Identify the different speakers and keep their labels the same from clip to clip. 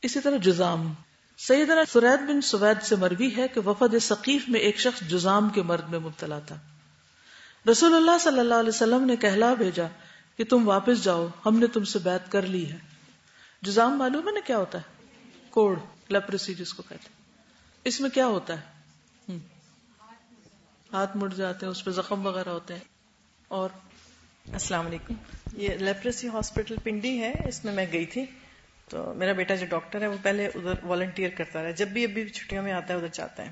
Speaker 1: اسی طرح جزام، سیدنا سرید بن سوید سے مروی ہے کہ وفد ثقیف میں ایک شخص جزام کے مرض میں مبتلا تھا. رسول اللہ صلی اللہ علیہ وسلم نے کہلا بھیجا کہ تم واپس جاؤ، ہم نے تم سے بیعت کر لی ہے. جزام معلوم ہے نا کیا ہوتا ہے؟ کوڑ، لیپریسی جس کو کہتے ہیں. اس میں کیا ہوتا ہے؟ ہاتھ مڑ جاتے ہیں، اس پہ زخم وغیرہ ہوتے ہیں. اور
Speaker 2: السلام علیکم. یہ لیپریسی ہاسپٹل پنڈی ہے، اس میں گئی تھی. تو میرا بیٹا جو ڈاکٹر ہے وہ پہلے ادھر والنٹیئر کرتا رہا، جب بھی ابھی چھٹیوں میں آتا ہے ادھر جاتا ہے.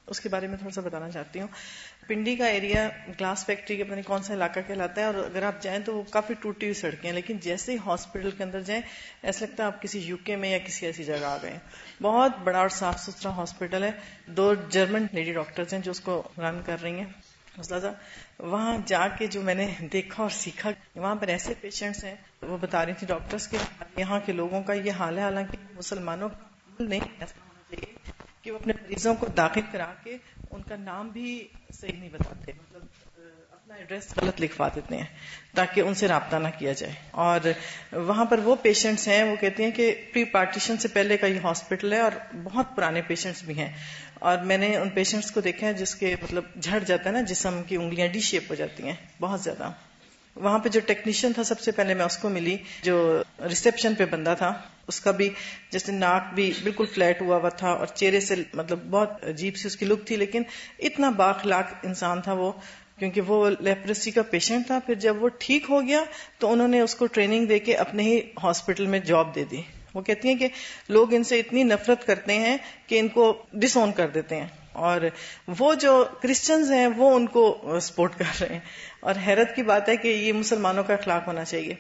Speaker 2: اس کے بارے میں تھوڑا سا بتانا چاہتی ہوں. پنڈی کا ایریا گلاس فیکٹری کے پتہ نہیں کون سا علاقہ کہلاتا ہے، اور اگر آپ جائیں تو وہ کافی ٹوٹی ہوئی سڑکیں ہیں، لیکن جیسے ہی ہاسپٹل کے اندر جائیں ایسا لگتا ہے آپ کسی یو کے میں یا کسی ایسی جگہ آ گئے. بہت بڑا اور صاف ستھرا ہاسپٹل ہے. 2 جرمن لیڈی ڈاکٹرز ہیں جو اس کو رن کر رہی ہیں. وہاں جا کے جو میں نے دیکھا اور سیکھا، وہاں پر ایسے پیشنٹس ہیں، وہ بتا رہی تھی ڈاکٹرز کے یہاں کے لوگوں کا یہ حال ہے، حالانکہ مسلمانوں کا نہیں ایسا ہونا چاہیے کہ وہ اپنے مریضوں کو داخل کرا کے ان کا نام بھی صحیح نہیں بتاتے، مطلب اپنا ایڈریس غلط لکھوا دیتے ہیں تاکہ ان سے رابطہ نہ کیا جائے. اور وہاں پر وہ پیشنٹس ہیں، وہ کہتے ہیں کہ پری پارٹیشن سے پہلے کا یہ ہاسپٹل ہے اور بہت پرانے پیشنٹس بھی ہیں. اور میں نے ان پیشنٹس کو دیکھا ہے جس کے مطلب جھڑ جاتا ہے نا جسم کی انگلیاں ڈی شیپ ہو جاتی ہیں بہت زیادہ. وہاں پہ جو ٹیکنیشین تھا سب سے پہلے میں اس کو ملی، جو ریسپشن پہ بندہ تھا، اس کا بھی جیسے ناک بھی بالکل فلیٹ ہوا ہوا تھا اور چہرے سے مطلب بہت عجیب سی اس کی لک تھی، لیکن اتنا بااخلاق انسان تھا وہ، کیونکہ وہ لیپریسی کا پیشنٹ تھا. پھر جب وہ ٹھیک ہو گیا تو انہوں نے اس کو ٹریننگ دے کے اپنے ہی ہاسپٹل میں جاب دے دی. وہ کہتی ہیں کہ لوگ ان سے اتنی نفرت کرتے ہیں کہ ان کو ڈس اون کر دیتے ہیں، اور وہ جو کرسچنز ہیں وہ ان کو سپورٹ کر رہے ہیں. اور حیرت کی بات ہے کہ یہ مسلمانوں کا اخلاق ہونا چاہیے.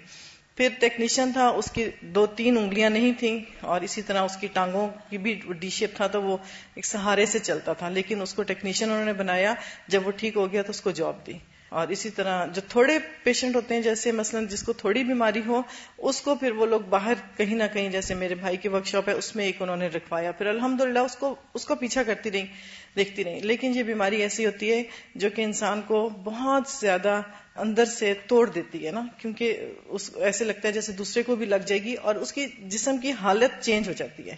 Speaker 2: پھر ٹیکنیشین تھا، اس کی 2-3 انگلیاں نہیں تھیں، اور اسی طرح اس کی ٹانگوں کی بھی ڈی شیپ تھا، تو وہ ایک سہارے سے چلتا تھا، لیکن اس کو ٹیکنیشین انہوں نے بنایا. جب وہ ٹھیک ہو گیا تو اس کو جاب دی. اور اسی طرح جو تھوڑے پیشنٹ ہوتے ہیں، جیسے مثلا جس کو تھوڑی بیماری ہو، اس کو پھر وہ لوگ باہر کہیں نہ کہیں، جیسے میرے بھائی کی ورک شاپ ہے اس میں ایک انہوں نے رکھوایا. پھر الحمدللہ اس کو پیچھا کرتی رہی، دیکھتی رہی. لیکن یہ بیماری ایسی ہوتی ہے جو کہ انسان کو بہت زیادہ اندر سے توڑ دیتی ہے نا، کیونکہ ایسے لگتا ہے جیسے دوسرے کو بھی لگ جائے گی، اور اس کی جسم کی حالت چینج ہو جاتی ہے،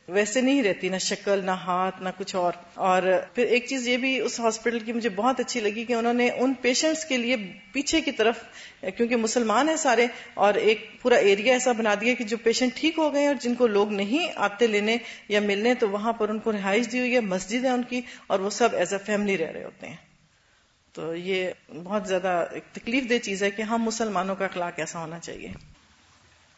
Speaker 2: ویسے نہیں رہتی، نہ شکل، نہ ہاتھ، نہ کچھ اور. اور پھر ایک چیز یہ بھی اس ہاسپٹل کی مجھے بہت اچھی لگی کہ انہوں نے ان پیشنٹس کے لیے پیچھے کی طرف، کیونکہ مسلمان ہیں سارے، اور ایک پورا ایریا ایسا بنا دیا کہ جو پیشنٹ ٹھیک ہو گئے اور جن کو لوگ نہیں آتے لینے یا ملنے، تو وہاں پر ان کو رہائش دی ہوئی ہے، مسجد ہے ان کی، اور وہ سب ایز اے فیملی رہ رہے ہوتے ہیں. تو یہ بہت زیادہ ایک تکلیف دہ چیز ہے کہ ہم مسلمانوں کا اخلاق ایسا ہونا چاہیے.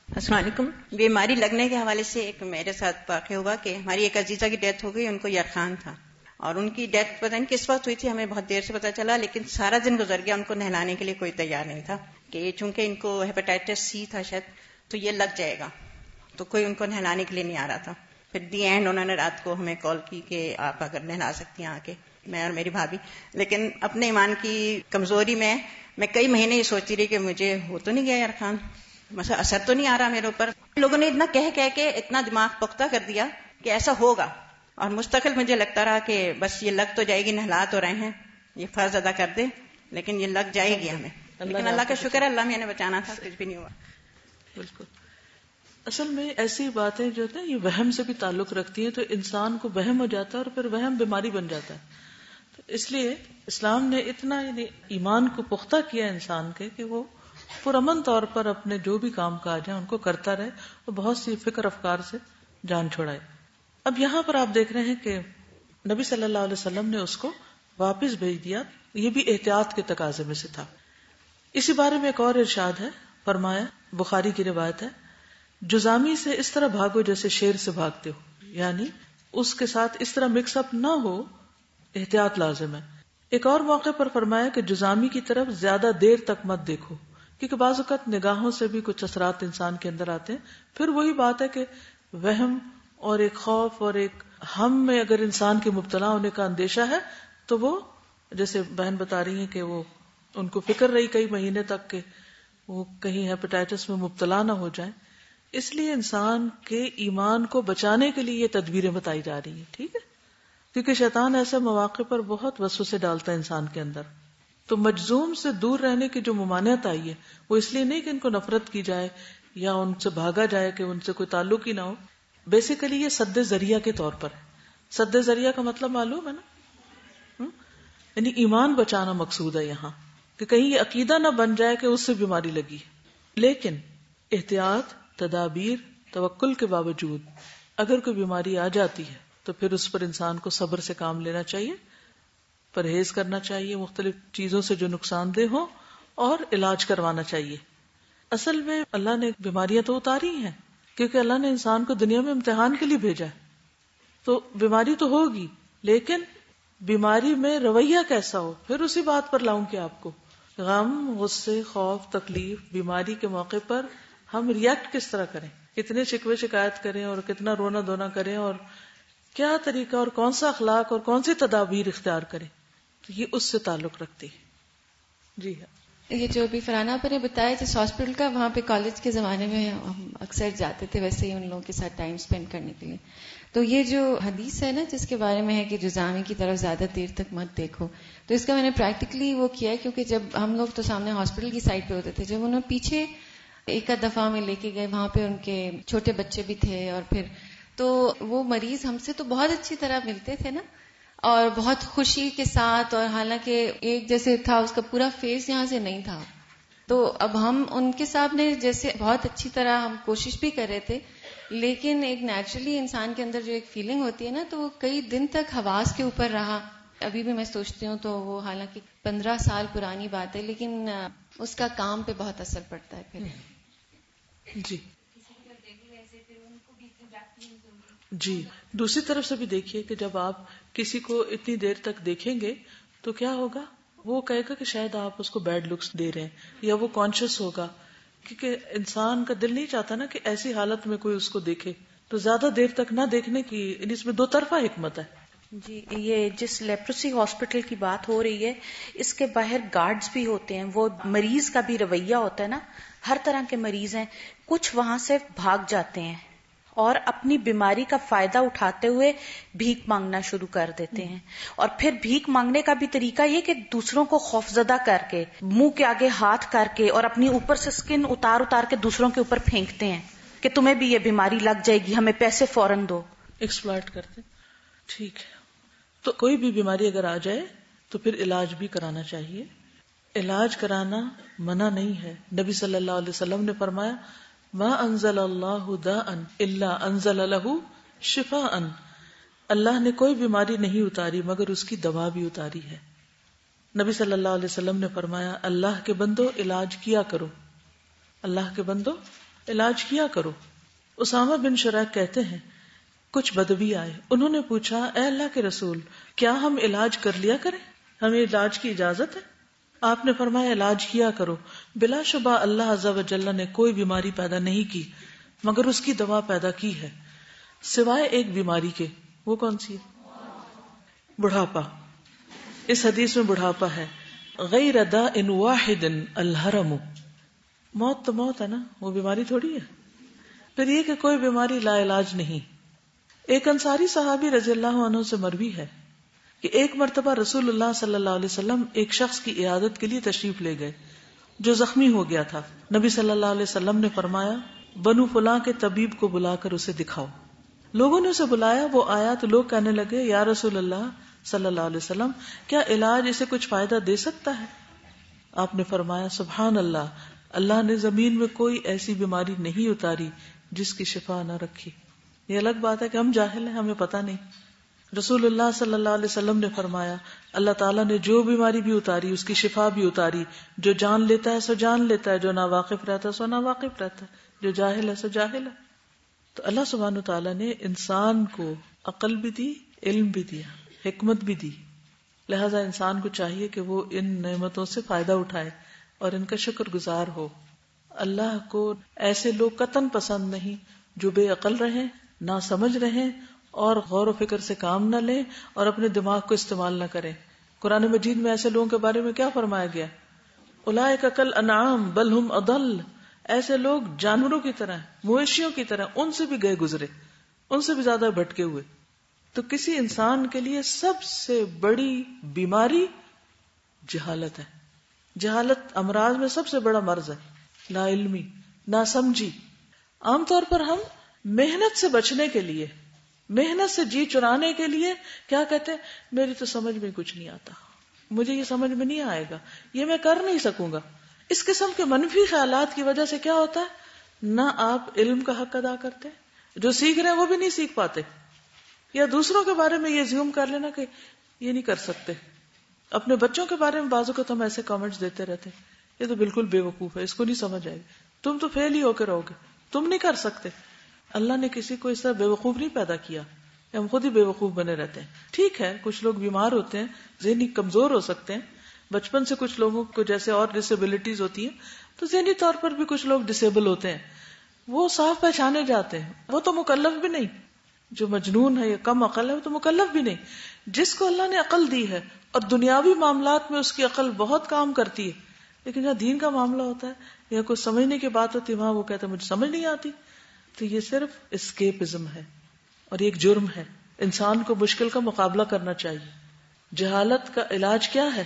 Speaker 3: السلام علیکم. بیماری لگنے کے حوالے سے ایک میرے ساتھ واقع ہوا کہ ہماری ایک عزیزہ کی ڈیتھ ہو گئی. ان کو یرخان تھا، اور ان کی ڈیتھ پتہ نہیں کس وقت ہوئی تھی، ہمیں بہت دیر سے پتہ چلا، لیکن سارا دن گزر گیا، ان کو نہلانے کے لیے کوئی تیار نہیں تھا کہ چونکہ ان کو ہیپاٹائٹس سی تھا شاید، تو یہ لگ جائے گا، تو کوئی ان کو نہلانے کے لیے نہیں آ رہا تھا. پھر دی اینڈ انہوں نے رات کو ہمیں کال کی کہ آپ اگر نہلا سکتی ہیں آ کے، میں اور میری بھابھی. لیکن اپنے ایمان کی کمزوری میں کئی مہینے یہ سوچتی رہی کہ مجھے ہو تو نہیں گیا یرخان، مثلا اثر تو نہیں آ رہا میرے اوپر. لوگوں نے اتنا کہہ کے اتنا دماغ پختہ کر دیا کہ ایسا ہوگا، اور مستقل مجھے لگتا رہا کہ بس یہ لگ تو جائے گی، نہلا تو رہے ہیں، یہ فرض ادا کر دے، لیکن یہ لگ جائے گی ہمیں. لیکن اللہ کا شکر ہے، اللہ میں نے بچانا تھا، کچھ بھی نہیں ہوا.
Speaker 1: بالکل. اصل میں ایسی باتیں جو ہے یہ وہم سے بھی تعلق رکھتی ہیں، تو انسان کو وہم ہو جاتا ہے اور پھر وہم بیماری بن جاتا ہے. تو اس لیے اسلام نے اتنا ایمان کو پختہ کیا انسان کے کہ وہ پرامن طور پر اپنے جو بھی کام کاج ہیں ان کو کرتا رہے اور بہت سی فکر افکار سے جان چھڑائے. اب یہاں پر آپ دیکھ رہے ہیں کہ نبی صلی اللہ علیہ وسلم نے اس کو واپس بھیج دیا. یہ بھی احتیاط کے تقاضے میں سے تھا. اسی بارے میں ایک اور ارشاد ہے، فرمایا، بخاری کی روایت ہے، جزامی سے اس طرح بھاگو جیسے شیر سے بھاگتے ہو، یعنی اس کے ساتھ اس طرح مکس اپ نہ ہو، احتیاط لازم ہے. ایک اور موقع پر فرمایا کہ جزامی کی طرف زیادہ دیر تک مت دیکھو، کیونکہ بعض اوقات نگاہوں سے بھی کچھ اثرات انسان کے اندر آتے ہیں. پھر وہی بات ہے کہ وہم اور ایک خوف اور ایک ہم میں اگر انسان کے مبتلا ہونے کا اندیشہ ہے تو وہ، جیسے بہن بتا رہی ہیں کہ وہ ان کو فکر رہی کئی مہینے تک کہ وہ کہیں ہیپاٹائٹس میں مبتلا نہ ہو جائیں. اس لیے انسان کے ایمان کو بچانے کے لیے یہ تدبیریں بتائی جا رہی ہیں. ٹھیک ہے، کیونکہ شیطان ایسے مواقع پر بہت وسوسے ڈالتا ہے انسان کے اندر. تو مجذوم سے دور رہنے کی جو ممانعت آئی ہے وہ اس لیے نہیں کہ ان کو نفرت کی جائے یا ان سے بھاگا جائے کہ ان سے کوئی تعلق ہی نہ ہو، بیسیکلی یہ سد ذریعہ کے طور پر ہے. سد ذریعہ کا مطلب معلوم ہے نا, یعنی ایمان بچانا مقصود ہے یہاں, کہ کہیں یہ عقیدہ نہ بن جائے کہ اس سے بیماری لگی. لیکن احتیاط, تدابیر, توکل کے باوجود اگر کوئی بیماری آ جاتی ہے تو پھر اس پر انسان کو صبر سے کام لینا چاہیے, پرہیز کرنا چاہیے مختلف چیزوں سے جو نقصان دہ ہو, اور علاج کروانا چاہیے. اصل میں اللہ نے بیماریاں تو اتاری ہیں کیونکہ اللہ نے انسان کو دنیا میں امتحان کے لیے بھیجا ہے. تو بیماری تو ہوگی, لیکن بیماری میں رویہ کیسا ہو, پھر اسی بات پر لاؤں کہ آپ کو غم, غصے, خوف, تکلیف, بیماری کے موقع پر ہم ریئیکٹ کس طرح کریں, کتنے شکوے شکایت کریں اور کتنا رونا دھونا کریں, اور کیا طریقہ اور کون سا اخلاق اور کون سی تدابیر اختیار کریں, تو یہ اس سے تعلق رکھتی ہے. جی ہاں,
Speaker 4: یہ جو ابھی فرحانہ آپ نے بتایا جس ہاسپٹل کا, وہاں پہ کالج کے زمانے میں ہم اکثر جاتے تھے ویسے ہی ان لوگوں کے ساتھ ٹائم سپینڈ کرنے کے لیے. تو یہ جو حدیث ہے نا جس کے بارے میں ہے کہ جزامی کی طرف زیادہ دیر تک مت دیکھو, تو اس کا میں نے پریکٹیکلی وہ کیا ہے, کیونکہ جب ہم لوگ تو سامنے ہاسپٹل کی سائڈ پہ ہوتے تھے, جب انہوں پیچھے ایک دفعہ میں لے کے گئے, وہاں پہ ان کے چھوٹے بچے بھی تھے, اور پھر تو وہ مریض ہم سے تو بہت اچھی طرح ملتے تھے نا, اور بہت خوشی کے ساتھ, اور حالانکہ ایک جیسے تھا اس کا پورا فیس یہاں سے نہیں تھا. تو اب ہم ان کے سامنے جیسے بہت اچھی طرح ہم کوشش بھی کر رہے تھے, لیکن ایک نیچرلی انسان کے اندر جو ایک فیلنگ ہوتی ہے نا, تو وہ کئی دن تک حواس کے اوپر رہا. ابھی بھی میں سوچتی ہوں تو وہ حالانکہ 15 سال پرانی بات ہے, لیکن اس کا کام پہ بہت اثر پڑتا ہے پھر.
Speaker 1: جی جی, دوسری طرف سے بھی دیکھیے کہ جب آپ کسی کو اتنی دیر تک دیکھیں گے تو کیا ہوگا, وہ کہے گا کہ شاید آپ اس کو بیڈ لکس دے رہے ہیں, یا وہ کانشیس ہوگا, کیونکہ انسان کا دل نہیں چاہتا نا کہ ایسی حالت میں کوئی اس کو دیکھے. تو زیادہ دیر تک نہ دیکھنے کی, اس میں دو طرفہ حکمت ہے.
Speaker 5: جی, یہ جس لیپروسی ہاسپٹل کی بات ہو رہی ہے, اس کے باہر گارڈز بھی ہوتے ہیں, وہ مریض کا بھی رویہ ہوتا ہے نا, ہر طرح کے مریض ہیں, کچھ وہاں سے بھاگ جاتے ہیں اور اپنی بیماری کا فائدہ اٹھاتے ہوئے بھیک مانگنا شروع کر دیتے ہیں. اور پھر بھیک مانگنے کا بھی طریقہ یہ کہ دوسروں کو خوفزدہ کر کے, منہ کے آگے ہاتھ کر کے, اور اپنی اوپر سے سکن اتار کے دوسروں کے اوپر پھینکتے ہیں کہ تمہیں بھی یہ بیماری لگ جائے گی, ہمیں پیسے فوراً دو.
Speaker 1: ایکسپلائٹ کرتے. ٹھیک ہے, تو کوئی بھی بیماری اگر آ جائے تو پھر علاج بھی کرانا چاہیے. علاج کرانا منع نہیں ہے. نبی صلی اللہ علیہ وسلم نے فرمایا, ما انزل اللہ داء الا انزل له شفاء, اللہ نے کوئی بیماری نہیں اتاری مگر اس کی دوا بھی اتاری ہے. نبی صلی اللہ علیہ وسلم نے فرمایا, اللہ کے بندو علاج کیا کرو, اللہ کے بندو علاج کیا کرو. اسامہ بن شریح کہتے ہیں, کچھ بدوی آئے, انہوں نے پوچھا, اے اللہ کے رسول, کیا ہم علاج کر لیا کریں, ہمیں علاج کی اجازت ہے؟ آپ نے فرمایا, علاج کیا کرو, بلا شبہ اللہ عز و جل نے کوئی بیماری پیدا نہیں کی مگر اس کی دوا پیدا کی ہے, سوائے ایک بیماری کے. وہ کون سی ہے؟ بڑھاپا. اس حدیث میں بڑھاپا ہے. غیر داء واحد الحرم, موت تو موت ہے نا, وہ بیماری تھوڑی ہے. پھر یہ کہ کوئی بیماری لا علاج نہیں. ایک انصاری صحابی رضی اللہ عنہ سے مروی ہے کہ ایک مرتبہ رسول اللہ صلی اللہ علیہ وسلم ایک شخص کی عیادت کے لیے تشریف لے گئے جو زخمی ہو گیا تھا. نبی صلی اللہ علیہ وسلم نے فرمایا, بنو فلاں کے طبیب کو بلا کر اسے دکھاؤ. لوگوں نے اسے بلایا, وہ آیا تو لوگ کہنے لگے, یا رسول اللہ صلی اللہ علیہ وسلم, کیا علاج اسے کچھ فائدہ دے سکتا ہے؟ آپ نے فرمایا, سبحان اللہ, اللہ نے زمین میں کوئی ایسی بیماری نہیں اتاری جس کی شفا نہ رکھی. یہ الگ بات ہے کہ ہم جاہل ہیں, ہمیں پتہ نہیں. رسول اللہ صلی اللہ علیہ وسلم نے فرمایا, اللہ تعالیٰ نے جو بیماری بھی اتاری اس کی شفا بھی اتاری. جو جان لیتا ہے سو جان لیتا ہے, جو ناواقف رہتا ہے سو ناواقف رہتا ہے, جو جاہل ہے سو جاہل ہے. تو اللہ سبحانہ وتعالیٰ نے انسان کو عقل بھی دی, علم بھی دیا, حکمت بھی دی. لہذا انسان کو چاہیے کہ وہ ان نعمتوں سے فائدہ اٹھائے اور ان کا شکر گزار ہو. اللہ کو ایسے لوگ قطعاً پسند نہیں جو بے عقل رہیں, نہ سمجھ رہیں, اور غور و فکر سے کام نہ لیں اور اپنے دماغ کو استعمال نہ کریں. قرآن مجید میں ایسے لوگوں کے بارے میں کیا فرمایا گیا؟ اولئک کالانعام بل ہم اضل, ایسے لوگ جانوروں کی طرح, مویشیوں کی طرح, ان سے بھی گئے گزرے, ان سے بھی زیادہ بھٹکے ہوئے. تو کسی انسان کے لیے سب سے بڑی بیماری جہالت ہے. جہالت امراض میں سب سے بڑا مرض ہے, لا علمی, نہ سمجھی. عام طور پر ہم محنت سے بچنے کے لیے، محنت سے جی چرانے کے لیے کیا کہتے ہیں، میری تو سمجھ میں کچھ نہیں آتا، مجھے یہ سمجھ میں نہیں آئے گا، یہ میں کر نہیں سکوں گا. اس قسم کے منفی خیالات کی وجہ سے کیا ہوتا ہے، نہ آپ علم کا حق ادا کرتے، جو سیکھ رہے ہیں وہ بھی نہیں سیکھ پاتے، یا دوسروں کے بارے میں یہ زیوم کر لینا کہ یہ نہیں کر سکتے. اپنے بچوں کے بارے میں بعض اوقات ہم ایسے کامنٹس دیتے رہتے ہیں، یہ تو بالکل بے وقوف ہے، اس کو نہیں سمجھ آئے گی، تم تو فیل ہی ہو کے رہو گے، تم نہیں کر سکتے. اللہ نے کسی کو اس طرح بے وقوف نہیں پیدا کیا، ہم خود ہی بے وقوف بنے رہتے ہیں. ٹھیک ہے کچھ لوگ بیمار ہوتے ہیں، ذہنی کمزور ہو سکتے ہیں، بچپن سے کچھ لوگوں کو جیسے اور ڈسیبلٹیز ہوتی ہیں تو ذہنی طور پر بھی کچھ لوگ ڈسیبل ہوتے ہیں، وہ صاف پہچانے جاتے ہیں، وہ تو مکلف بھی نہیں. جو مجنون ہے یا کم عقل ہے وہ تو مکلف بھی نہیں. جس کو اللہ نے عقل دی ہے اور دنیاوی معاملات میں اس کی عقل بہت کام کرتی ہے، لیکن جہاں دین کا معاملہ ہوتا ہے یا کوئی سمجھنے کی بات ہوتی ہے وہاں وہ کہتا ہے مجھے سمجھ نہیں آتی. تو یہ صرف اسکیپزم ہے اور یہ ایک جرم ہے. انسان کو مشکل کا مقابلہ کرنا چاہیے. جہالت کا علاج کیا ہے؟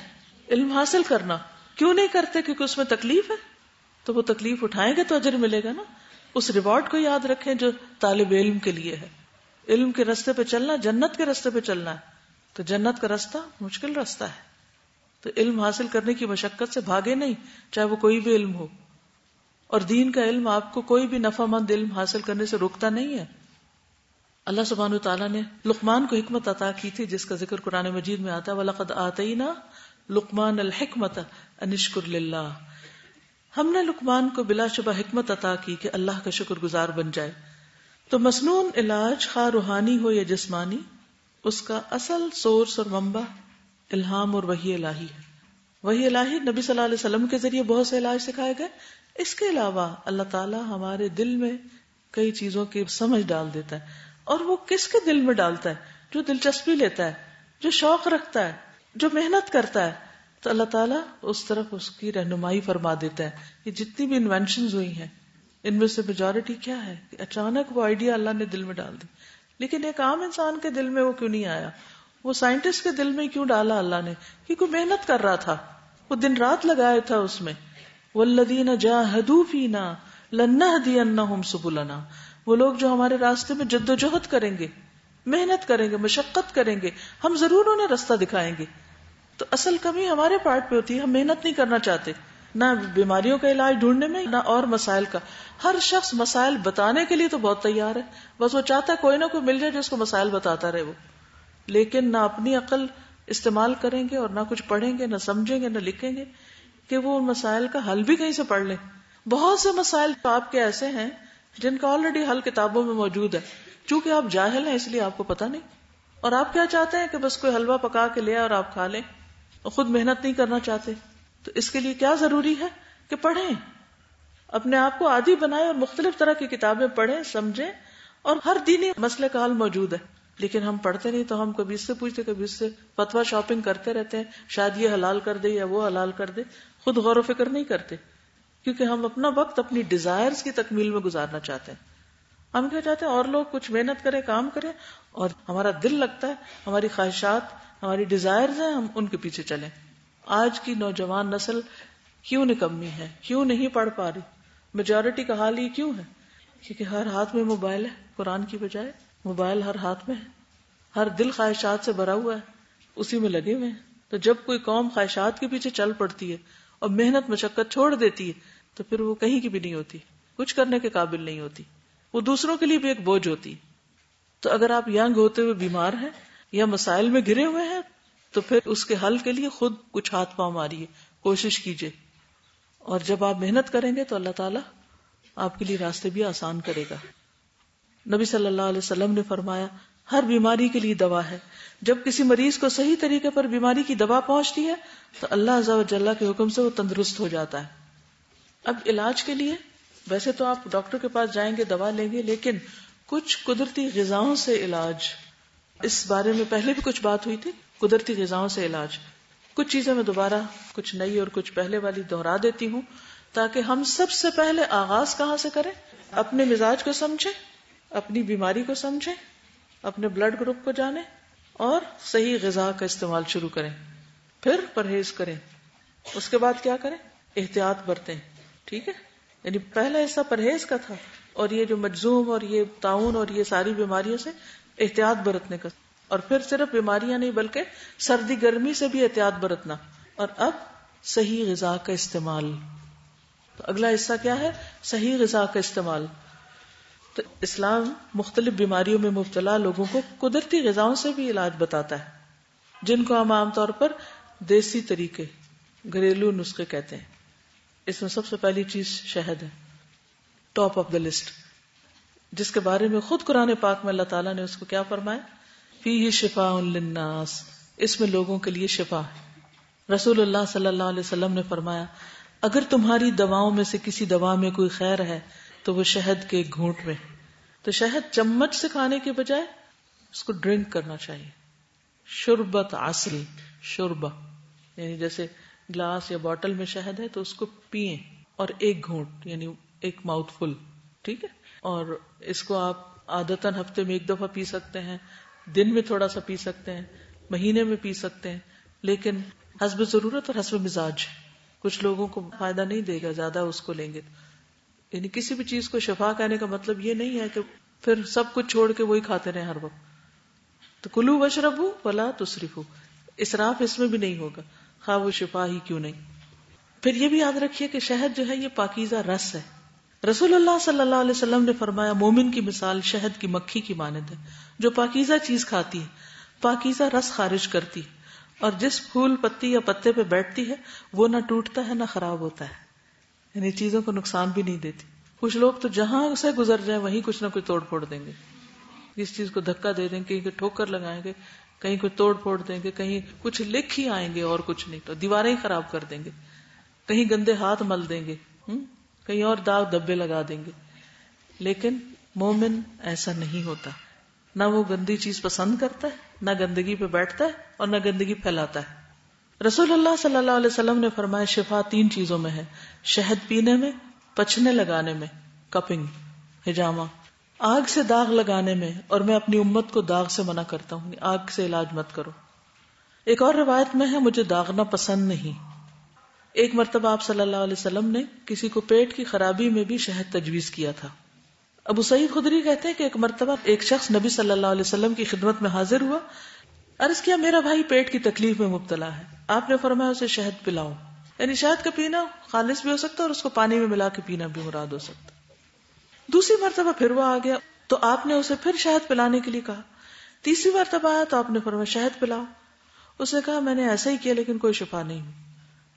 Speaker 1: علم حاصل کرنا. کیوں نہیں کرتے؟ کیونکہ اس میں تکلیف ہے، تو وہ تکلیف اٹھائیں گے تو اجر ملے گا نا. اس ریوارڈ کو یاد رکھیں جو طالب علم کے لیے ہے. علم کے راستے پہ چلنا جنت کے راستے پہ چلنا ہے، تو جنت کا راستہ مشکل راستہ ہے. تو علم حاصل کرنے کی مشقت سے بھاگے نہیں، چاہے وہ کوئی بھی علم ہو. اور دین کا علم آپ کو کوئی بھی نفع مند علم حاصل کرنے سے روکتا نہیں ہے. اللہ سبحانہ وتعالیٰ نے لقمان کو حکمت عطا کی تھی جس کا ذکر قرآن مجید میں آتا ہے، وَلَقَدْ آتَيْنَا لقمان الحکمۃ ان اشکر للہ. ہم نے لقمان کو بلا شبہ حکمت عطا کی کہ اللہ کا شکر گزار بن جائے. تو مسنون علاج خواہ روحانی ہو یا جسمانی، اس کا اصل سورس اور منبع الہام اور وحی الہی ہے. وحی الہی نبی صلی اللہ علیہ وسلم کے ذریعے بہت سے علاج سکھائے گئے. اس کے علاوہ اللہ تعالیٰ ہمارے دل میں کئی چیزوں کی سمجھ ڈال دیتا ہے. اور وہ کس کے دل میں ڈالتا ہے؟ جو دلچسپی لیتا ہے، جو شوق رکھتا ہے، جو محنت کرتا ہے، تو اللہ تعالیٰ اس طرف اس کی رہنمائی فرما دیتا ہے. یہ جتنی بھی انوینشنز ہوئی ہیں ان میں سے میجورٹی کیا ہے کہ اچانک وہ آئیڈیا اللہ نے دل میں ڈال دی. لیکن ایک عام انسان کے دل میں وہ کیوں نہیں آیا؟ وہ سائنٹسٹ کے دل میں کیوں ڈالا اللہ نے؟ کیونکہ محنت کر رہا تھا، وہ دن رات لگایا تھا اس میں. وَالَّذِينَ جَاهَدُوا فِينَا لَنَّهْدِيَنَّهُمْ سُبُلَنَا. وہ لوگ جو ہمارے راستے میں جد و جہد کریں گے، محنت کریں گے، مشقت کریں گے، ہم ضرور انہیں راستہ دکھائیں گے. تو اصل کمی ہمارے پارٹ پہ ہوتی ہے، ہم محنت نہیں کرنا چاہتے، نہ بیماریوں کا علاج ڈھونڈنے میں، نہ اور مسائل کا. ہر شخص مسائل بتانے کے لیے تو بہت تیار ہے، بس وہ چاہتا ہے کوئی نہ کوئی مل جائے جو اس کو مسائل بتاتا رہے. وہ لیکن نہ اپنی عقل استعمال کریں گے اور نہ کچھ پڑھیں گے، نہ سمجھیں گے، نہ لکھیں گے کہ وہ ان مسائل کا حل بھی کہیں سے پڑھ لیں. بہت سے مسائل آپ کے ایسے ہیں جن کا آلریڈی حل کتابوں میں موجود ہے، چونکہ آپ جاہل ہیں اس لیے آپ کو پتہ نہیں. اور آپ کیا چاہتے ہیں کہ بس کوئی حلوہ پکا کے لے اور آپ کھا لیں، اور خود محنت نہیں کرنا چاہتے. تو اس کے لیے کیا ضروری ہے کہ پڑھیں، اپنے آپ کو عادی بنائیں اور مختلف طرح کی کتابیں پڑھیں، سمجھیں. اور ہر دینی مسئلے کا حل موجود ہے، لیکن ہم پڑھتے نہیں. تو ہم کبھی اس سے پوچھتے، کبھی اس سے فتویٰ شاپنگ کرتے رہتے ہیں، شاید یہ حلال کر دے یا وہ حلال کر دے. خود غور و فکر نہیں کرتے، کیونکہ ہم اپنا وقت اپنی ڈیزائرز کی تکمیل میں گزارنا چاہتے ہیں. ہم کیا چاہتے ہیں اور لوگ کچھ محنت کریں، کام کریں، اور ہمارا دل لگتا ہے، ہماری خواہشات، ہماری ڈیزائرز ہیں، ہم ان کے پیچھے چلیں. آج کی نوجوان نسل کیوں نکمی ہے، کیوں نہیں پڑھ پا رہی؟ میجورٹی کا حال یہ کیوں ہے؟ کیونکہ ہر ہاتھ میں موبائل ہے، قرآن کی بجائے موبائل ہر ہاتھ میں ہے. ہر دل خواہشات سے بھرا ہوا ہے، اسی میں لگے ہوئے ہیں. تو جب کوئی قوم خواہشات کے پیچھے چل پڑتی ہے اور محنت مشقت چھوڑ دیتی ہے تو پھر وہ کہیں کی بھی نہیں ہوتی، کچھ کرنے کے قابل نہیں ہوتی، وہ دوسروں کے لیے بھی ایک بوجھ ہوتی. تو اگر آپ ینگ ہوتے ہوئے بیمار ہیں یا مسائل میں گھرے ہوئے ہیں تو پھر اس کے حل کے لیے خود کچھ ہاتھ پاؤں ماریے، کوشش کیجیے. اور جب آپ محنت کریں گے تو اللہ تعالیٰ آپ کے لیے راستے بھی آسان کرے گا. نبی صلی اللہ علیہ وسلم نے فرمایا ہر بیماری کے لیے دوا ہے. جب کسی مریض کو صحیح طریقے پر بیماری کی دوا پہنچتی ہے تو اللہ عز و جل کے حکم سے وہ تندرست ہو جاتا ہے. اب علاج کے لیے ویسے تو آپ ڈاکٹر کے پاس جائیں گے، دوا لیں گے، لیکن کچھ قدرتی غذاؤں سے علاج، اس بارے میں پہلے بھی کچھ بات ہوئی تھی. قدرتی غذاؤں سے علاج، کچھ چیزیں میں دوبارہ کچھ نئی اور کچھ پہلے والی دہرا دیتی ہوں تاکہ ہم سب سے پہلے آغاز کہاں سے کریں؟ اپنے مزاج کو سمجھیں، اپنی بیماری کو سمجھیں، اپنے بلڈ گروپ کو جانیں اور صحیح غذا کا استعمال شروع کریں. پھر پرہیز کریں. اس کے بعد کیا کریں؟ احتیاط برتیں. ٹھیک ہے، یعنی پہلا حصہ پرہیز کا تھا، اور یہ جو مجزوم اور یہ طاعون اور یہ ساری بیماریوں سے احتیاط برتنے کا، اور پھر صرف بیماریاں نہیں بلکہ سردی گرمی سے بھی احتیاط برتنا، اور اب صحیح غذا کا استعمال. تو اگلا حصہ کیا ہے؟ صحیح غذا کا استعمال. تو اسلام مختلف بیماریوں میں مبتلا لوگوں کو قدرتی غذاؤں سے بھی علاج بتاتا ہے، جن کو ہم عام طور پر دیسی طریقے، گھریلو نسخے کہتے ہیں. اس میں سب سے پہلی چیز شہد ہے، ٹاپ آف دا لسٹ، جس کے بارے میں خود قرآن پاک میں اللہ تعالیٰ نے اس کو کیا فرمایا؟ فیہ شفاء للناس، اس میں لوگوں کے لیے شفا ہے. رسول اللہ صلی اللہ علیہ وسلم نے فرمایا اگر تمہاری دواؤں میں سے کسی دوا میں کوئی خیر ہے تو وہ شہد کے ایک گھونٹ میں. تو شہد چمچ سے کھانے کے بجائے اس کو ڈرنک کرنا چاہیے. شربت عسل، شربہ یعنی جیسے گلاس یا بوٹل میں شہد ہے تو اس کو پیئیں، اور ایک گھونٹ یعنی ایک ماؤتھ فل، ٹھیک ہے. اور اس کو آپ عادتاً ہفتے میں ایک دفعہ پی سکتے ہیں، دن میں تھوڑا سا پی سکتے ہیں، مہینے میں پی سکتے ہیں، لیکن حسب ضرورت اور حسب مزاج. کچھ لوگوں کو فائدہ نہیں دے گا زیادہ اس کو لیں گے. یعنی کسی بھی چیز کو شفا کہنے کا مطلب یہ نہیں ہے کہ پھر سب کچھ چھوڑ کے وہی کھاتے رہیں ہر وقت. تو کلو وشربو ولا تسرفو، اسراف اس میں بھی نہیں ہوگا خواہ وہ شفا ہی کیوں نہیں. پھر یہ بھی یاد رکھیے کہ شہد جو ہے یہ پاکیزہ رس ہے. رسول اللہ صلی اللہ علیہ وسلم نے فرمایا مومن کی مثال شہد کی مکھی کی مانند ہے جو پاکیزہ چیز کھاتی ہے، پاکیزہ رس خارج کرتی ہے، اور جس پھول پتی یا پتے پہ بیٹھتی ہے وہ نہ ٹوٹتا ہے نہ خراب ہوتا ہے، یعنی چیزوں کو نقصان بھی نہیں دیتی. کچھ لوگ تو جہاں سے گزر جائیں وہیں کچھ نہ کچھ توڑ پھوڑ دیں گے، اس چیز کو دھکا دے دیں گے، کہیں ٹھوکر لگائیں گے، کہیں کوئی توڑ پھوڑ دیں گے، کہیں کچھ لکھ ہی آئیں گے اور کچھ نہیں تو دیواریں ہی خراب کر دیں گے، کہیں گندے ہاتھ مل دیں گے، کہیں اور داغ دھبے لگا دیں گے. لیکن مومن ایسا نہیں ہوتا، نہ وہ گندی چیز پسند کرتا ہے، نہ گندگی پہ بیٹھتا ہے اور نہ گندگی پھیلاتا ہے. رسول اللہ صلی اللہ علیہ وسلم نے فرمایا شفا 3 چیزوں میں ہے، شہد پینے میں، پچھنے لگانے میں، کپنگ ہجامہ، آگ سے داغ لگانے میں، اور میں اپنی امت کو داغ سے منع کرتا ہوں، آگ سے علاج مت کرو. ایک اور روایت میں ہے مجھے داغنا پسند نہیں. ایک مرتبہ آپ صلی اللہ علیہ وسلم نے کسی کو پیٹ کی خرابی میں بھی شہد تجویز کیا تھا. ابو سعید خدری کہتے ہیں کہ ایک مرتبہ ایک شخص نبی صلی اللہ علیہ وسلم کی خدمت میں حاضر ہوا، عرض کیا میرا بھائی پیٹ کی تکلیف میں مبتلا ہے. آپ نے فرمایا اسے شہد پلاؤ، یعنی شہد کا پینا خالص بھی ہو سکتا ہے اور اس کو پانی میں ملا کے پینا بھی مراد ہو سکتا. دوسری مرتبہ پھر وہ آ گیا تو آپ نے اسے پھر شہد پلانے کے لیے کہا. تیسری مرتبہ آیا تو آپ نے فرمایا شہد پلاؤ. اس نے کہا میں نے ایسا ہی کیا لیکن کوئی شفا نہیں.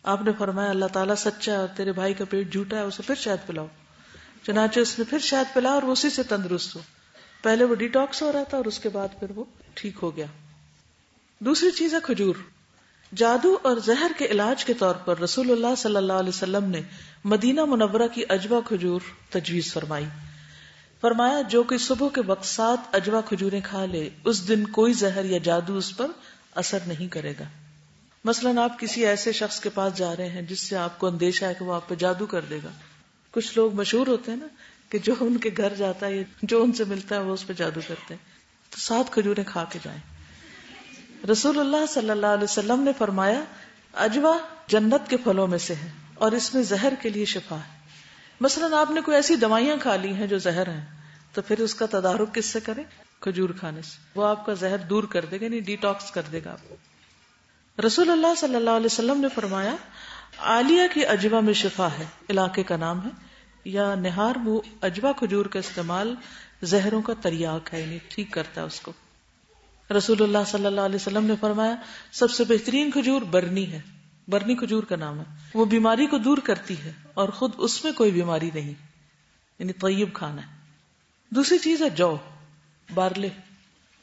Speaker 1: آپ نے فرمایا اللہ تعالیٰ سچا ہے اور تیرے بھائی کا پیٹ جھوٹا ہے، اسے پھر شہد پلاؤ. چنانچہ اس نے پھر شہد پلا اور وہ اسی سے تندرست ہو. پہلے وہ ڈیٹاکس ہو رہا تھا اور اس کے بعد پھر وہ ٹھیک ہو گیا. دوسری چیز ہے کھجور. جادو اور زہر کے علاج کے طور پر رسول اللہ صلی اللہ علیہ وسلم نے مدینہ منورہ کی اجوا کھجور تجویز فرمائی. فرمایا جو کہ صبح کے وقت 7 اجوا کھجوریں کھا لے اس دن کوئی زہر یا جادو اس پر اثر نہیں کرے گا. مثلاً آپ کسی ایسے شخص کے پاس جا رہے ہیں جس سے آپ کو اندیشہ ہے کہ وہ آپ پہ جادو کر دے گا. کچھ لوگ مشہور ہوتے ہیں نا کہ جو ان کے گھر جاتا ہے جو ان سے ملتا ہے وہ اس پہ جادو کرتے ہیں. تو 7 کھجوریں کھا کے جائیں. رسول اللہ صلی اللہ علیہ وسلم نے فرمایا اجوا جنت کے پھلوں میں سے ہے اور اس میں زہر کے لیے شفا ہے. مثلاً آپ نے کوئی ایسی دوائیاں کھا لی ہیں جو زہر ہیں تو پھر اس کا تدارک کس سے کریں؟ کھجور کھانے سے. وہ آپ کا زہر دور کر دے گا، یعنی ڈیٹاکس کر دے گا آپ کو. رسول اللہ صلی اللہ علیہ وسلم نے فرمایا عالیہ کی اجوا میں شفا ہے، علاقے کا نام ہے، یا نہار وہ اجوا کھجور کا استعمال زہروں کا تریاق ہے، یعنی ٹھیک کرتا ہے اس کو. رسول اللہ صلی اللہ علیہ وسلم نے فرمایا سب سے بہترین کھجور برنی ہے، برنی کھجور کا نام ہے، وہ بیماری کو دور کرتی ہے اور خود اس میں کوئی بیماری نہیں، یعنی طیب کھانا ہے. دوسری چیز ہے جو، بارلے.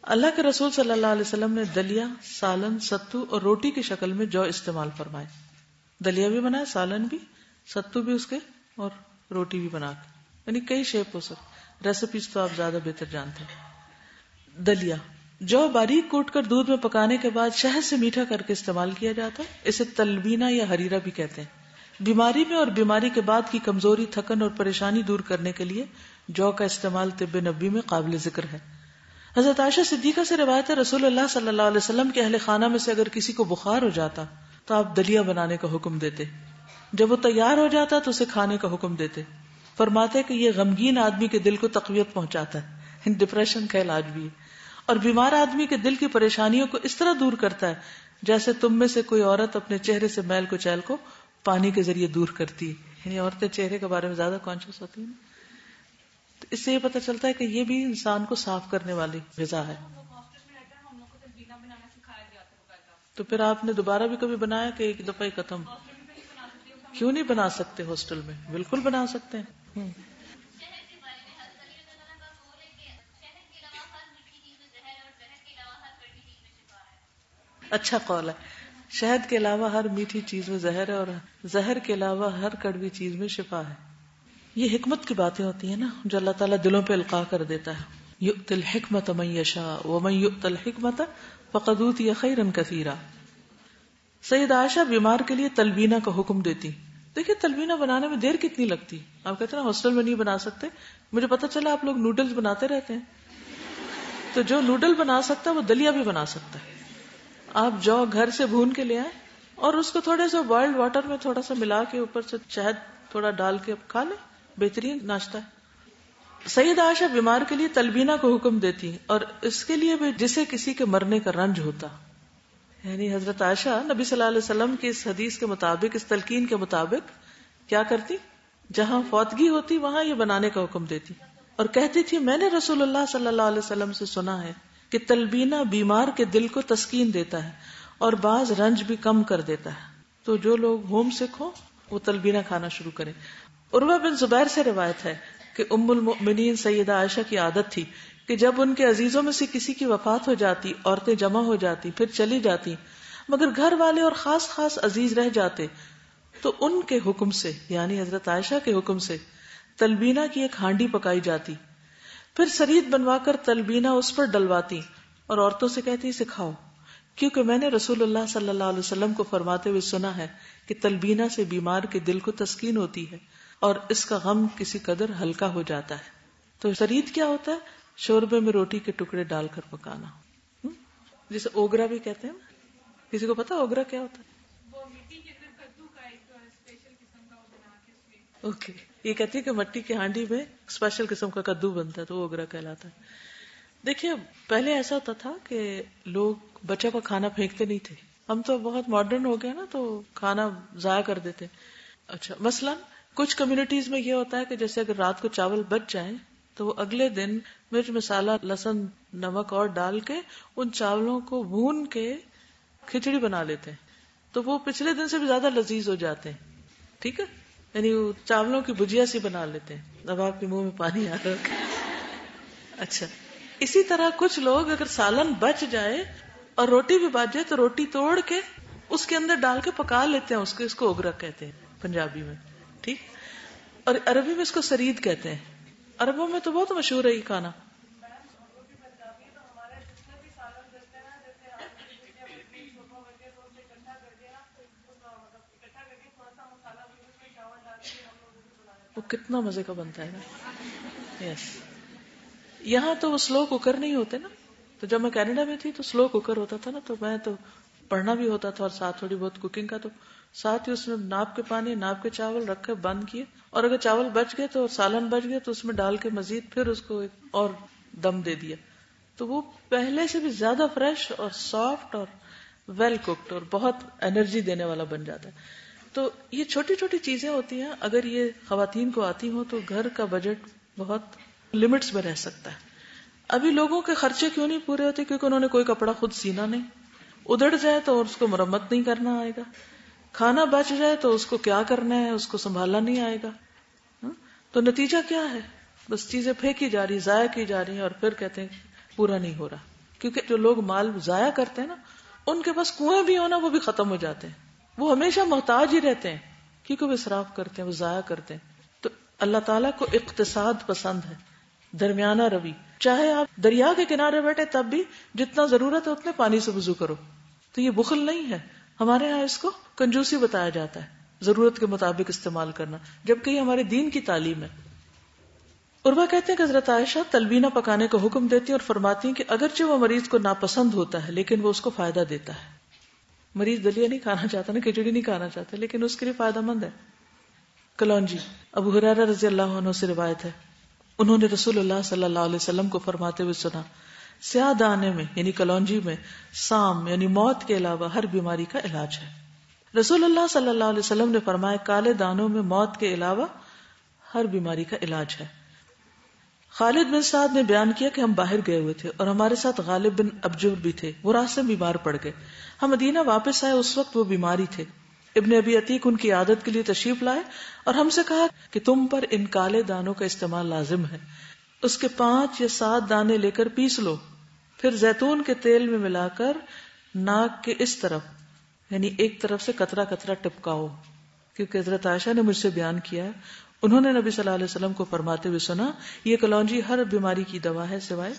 Speaker 1: اللہ کے رسول صلی اللہ علیہ وسلم نے دلیا، سالن، ستو اور روٹی کی شکل میں جو استعمال فرمائے. دلیا بھی بنایا، سالن بھی، ستو بھی اس کے، اور روٹی بھی بنا کے، یعنی کئی شیپ ہو سکتی. ریسیپیز تو آپ زیادہ بہتر جانتے ہیں. دلیا جو باریک کوٹ کر دودھ میں پکانے کے بعد شہد سے میٹھا کر کے استعمال کیا جاتا ہے. اسے تلبینہ یا حریرہ بھی کہتے ہیں. بیماری میں اور بیماری کے بعد کی کمزوری، تھکن اور پریشانی دور کرنے کے لیے جو کا استعمال طب نبوی میں قابل ذکر ہے. حضرت عائشہ صدیقہ سے روایت ہے رسول اللہ صلی اللہ علیہ وسلم کے اہل خانہ میں سے اگر کسی کو بخار ہو جاتا تو آپ دلیا بنانے کا حکم دیتے. جب وہ تیار ہو جاتا تو اسے کھانے کا حکم دیتے. فرماتے کہ یہ غمگین آدمی کے دل کو تقویت پہنچاتا ہے، ڈپریشن کا علاج بھی ہے، اور بیمار آدمی کے دل کی پریشانیوں کو اس طرح دور کرتا ہے جیسے تم میں سے کوئی عورت اپنے چہرے سے میل کچیل کو پانی کے ذریعے دور کرتی ہے. یعنی عورتیں چہرے کے بارے میں زیادہ کانشیس ہوتی ہیں. تو اس سے یہ پتہ چلتا ہے کہ یہ بھی انسان کو صاف کرنے والی غذا ہے. تو پھر آپ نے دوبارہ بھی کبھی بنایا کہ ایک دفعہ ہی ختم؟ کیوں نہیں بنا سکتے ہاسٹل میں؟ بالکل بنا سکتے ہیں. اچھا قول ہے. شہد کے علاوہ ہر میٹھی چیز میں زہر ہے اور زہر کے علاوہ ہر کڑوی چیز میں شفا ہے. یہ حکمت کی باتیں ہوتی ہیں نا جو اللہ تعالیٰ دلوں پہ القاء کر دیتا ہے. یؤتی الحکمت من یشاء ومن یؤت الحکمت فقد اوتی خیرا کثیرا. سید عائشہ بیمار کے لیے تلبینہ کا حکم دیتی. دیکھیں تلبینہ بنانے میں دیر کتنی لگتی. آپ کہتے ہیں نا ہاسٹل میں نہیں بنا سکتے، مجھے پتا چلا آپ لوگ نوڈلز بناتے رہتے ہیں. تو جو نوڈل بنا سکتا ہے وہ دلیا بھی بنا سکتا ہے. آپ جو گھر سے بھون کے لے آئیں اور اس کو تھوڑے سے بوائلڈ واٹر میں تھوڑا سا ملا کے اوپر سے شہد تھوڑا ڈال کے کھا لیں، بہترین ناشتہ ہے. سید عائشہ بیمار کے لیے تلبینہ کو حکم دیتی اور اس کے لیے بھی جسے کسی کے مرنے کا رنج ہوتا. یعنی حضرت عائشہ نبی صلی اللہ علیہ وسلم کی اس حدیث کے مطابق، اس تلقین کے مطابق کیا کرتی؟ جہاں فوتگی ہوتی وہاں یہ بنانے کا حکم دیتی اور کہتی تھی میں نے رسول اللہ صلی اللہ علیہ وسلم سے سنا ہے کہ تلبینہ بیمار کے دل کو تسکین دیتا ہے اور بعض رنج بھی کم کر دیتا ہے. تو جو لوگ ہوم سک ہو وہ تلبینہ کھانا شروع کریں. عروہ بن زبیر سے روایت ہے کہ ام المؤمنین سیدہ عائشہ کی عادت تھی کہ جب ان کے عزیزوں میں سے کسی کی وفات ہو جاتی، عورتیں جمع ہو جاتی، پھر چلی جاتی، مگر گھر والے اور خاص خاص عزیز رہ جاتے تو ان کے حکم سے، یعنی حضرت عائشہ کے حکم سے تلبینہ کی ایک ہانڈی پکائی جاتی، پھر سرید بنوا کر تلبینہ اس پر ڈلواتی اور عورتوں سے کہتی سکھاؤ، کیونکہ میں نے رسول اللہ صلی اللہ علیہ وسلم کو فرماتے ہوئے سنا ہے کہ تلبینہ سے بیمار کے دل کو تسکین ہوتی ہے اور اس کا غم کسی قدر ہلکا ہو جاتا ہے. تو سرید کیا ہوتا ہے؟ شوربے میں روٹی کے ٹکڑے ڈال کر پکانا، جسے اوگرا بھی کہتے ہیں. کسی کو پتا اوگرا کیا ہوتا ہے؟ اوکے، یہ کہتی ہے کہ مٹی کی ہانڈی میں اسپیشل قسم کا کدو بنتا ہے تو وہ اوگرا کہلاتا ہے. دیکھیے پہلے ایسا ہوتا تھا کہ لوگ بچوں کا کھانا پھینکتے نہیں تھے. ہم تو بہت ماڈرن ہو گئے نا تو کھانا ضائع کر دیتے. اچھا مثلاً کچھ کمیونٹیز میں یہ ہوتا ہے کہ جیسے اگر رات کو چاول بچ جائیں تو وہ اگلے دن مرچ مسالہ لہسن نمک اور ڈال کے ان چاولوں کو بھون کے کھچڑی بنا لیتے ہیں تو وہ پچھلے دن سے بھی زیادہ لذیذ ہو جاتے ہیں. ٹھیک ہے، یعنی وہ چاولوں کی بھجیا سی بنا لیتے ہیں. اب آپ کے منہ میں پانی آ رہا ہے. اچھا اسی طرح کچھ لوگ اگر سالن بچ جائے اور روٹی بھی بچ جائے تو روٹی توڑ کے اس کے اندر ڈال کے پکا لیتے ہیں. اس کو اوگرا کہتے ہیں پنجابی میں. ٹھیک، اور عربی میں اس کو سرید کہتے ہیں. عربوں میں تو بہت مشہور ہے یہ کھانا. وہ کتنا مزے کا بنتا ہے نا. یس، یہاں تو وہ سلو کوکر نہیں ہوتے نا. تو جب میں کینیڈا میں تھی تو سلو کوکر ہوتا تھا نا، تو میں تو پڑھنا بھی ہوتا تھا اور ساتھ تھوڑی بہت کوکنگ کا، تو ساتھ ہی اس میں ناپ کے پانی ناپ کے چاول رکھ کے بند کیے، اور اگر چاول بچ گئے تو سالن بچ گئے تو اس میں ڈال کے مزید پھر اس کو اور دم دے دیا. تو وہ پہلے سے بھی زیادہ فریش اور سافٹ اور ویل کوکڈ اور بہت انرجی دینے والا بن جاتا ہے. تو یہ چھوٹی چھوٹی چیزیں ہوتی ہیں، اگر یہ خواتین کو آتی ہوں تو گھر کا بجٹ بہت لمٹس میں رہ سکتا ہے. ابھی لوگوں کے خرچے کیوں نہیں پورے ہوتے؟ کیونکہ انہوں نے کوئی کپڑا خود سینا نہیں، ادڑ جائے تو اس کو مرمت نہیں کرنا آئے گا، کھانا بچ جائے تو اس کو کیا کرنا ہے، اس کو سنبھالنا نہیں آئے گا. تو نتیجہ کیا ہے؟ بس چیزیں پھینکی جا رہی، ضائع کی جا رہی ہیں، اور پھر کہتے ہیں پورا نہیں ہو رہا. کیونکہ جو لوگ مال ضائع کرتے ہیں نا، ان کے پاس کنویں بھی ہونا وہ بھی ختم ہو جاتے ہیں. وہ ہمیشہ محتاج ہی رہتے ہیں کیونکہ وہ اسراف کرتے ہیں، وہ ضائع کرتے ہیں. تو اللہ تعالیٰ کو اقتصاد پسند ہے، درمیانہ روی. چاہے آپ دریا کے کنارے بیٹھے تب بھی جتنا ضرورت ہے اتنے پانی سے وضو کرو. تو یہ بخل نہیں ہے. ہمارے ہاں اس کو کنجوسی بتایا جاتا ہے، ضرورت کے مطابق استعمال کرنا، جبکہ یہ ہمارے دین کی تعلیم ہے. عروہ کہتے ہیں کہ حضرت عائشہ تلبینہ پکانے کا حکم دیتی ہیں اور فرماتی ہیں کہ اگرچہ وہ مریض کو ناپسند ہوتا ہے لیکن وہ اس کو فائدہ دیتا ہے. مریض دلیا نہیں کھانا چاہتا نا، کھچڑی نہیں کھانا چاہتا، لیکن اس کے لیے فائدہ مند ہے. کلونجی ابو ہریرہ رضی اللہ عنہ سے روایت ہے، انہوں نے رسول اللہ صلی اللہ علیہ وسلم کو فرماتے ہوئے سنا، سیاہ دانے میں یعنی کلونجی میں سام یعنی موت کے علاوہ ہر بیماری کا علاج ہے۔ رسول اللہ صلی اللہ علیہ وسلم نے فرمایا کالے دانوں میں موت کے علاوہ ہر بیماری کا علاج ہے۔ خالد بن سعد نے بیان کیا کہ ہم باہر گئے ہوئے تھے اور ہمارے ساتھ غالب بن ابجر بھی تھے، وہ راستے میں بیمار پڑ گئے، ہم مدینہ واپس آئے، اس وقت وہ بیماری تھے۔ ابن ابی عتیق ان کی عادت کے لیے تشریف لائے اور ہم سے کہا کہ تم پر ان کالے دانوں کا استعمال لازم ہے، اس کے 5 یا 7 دانے لے کر پیس لو، پھر زیتون کے تیل میں ملا کر ناک کے اس طرف یعنی ایک طرف سے قطرہ قطرہ ٹپکاؤ، کیونکہ حضرت عائشہ نے مجھ سے بیان کیا ہے، انہوں نے نبی صلی اللہ علیہ وسلم کو فرماتے ہوئے سنا یہ کلونجی ہر بیماری کی دوا ہے سوائے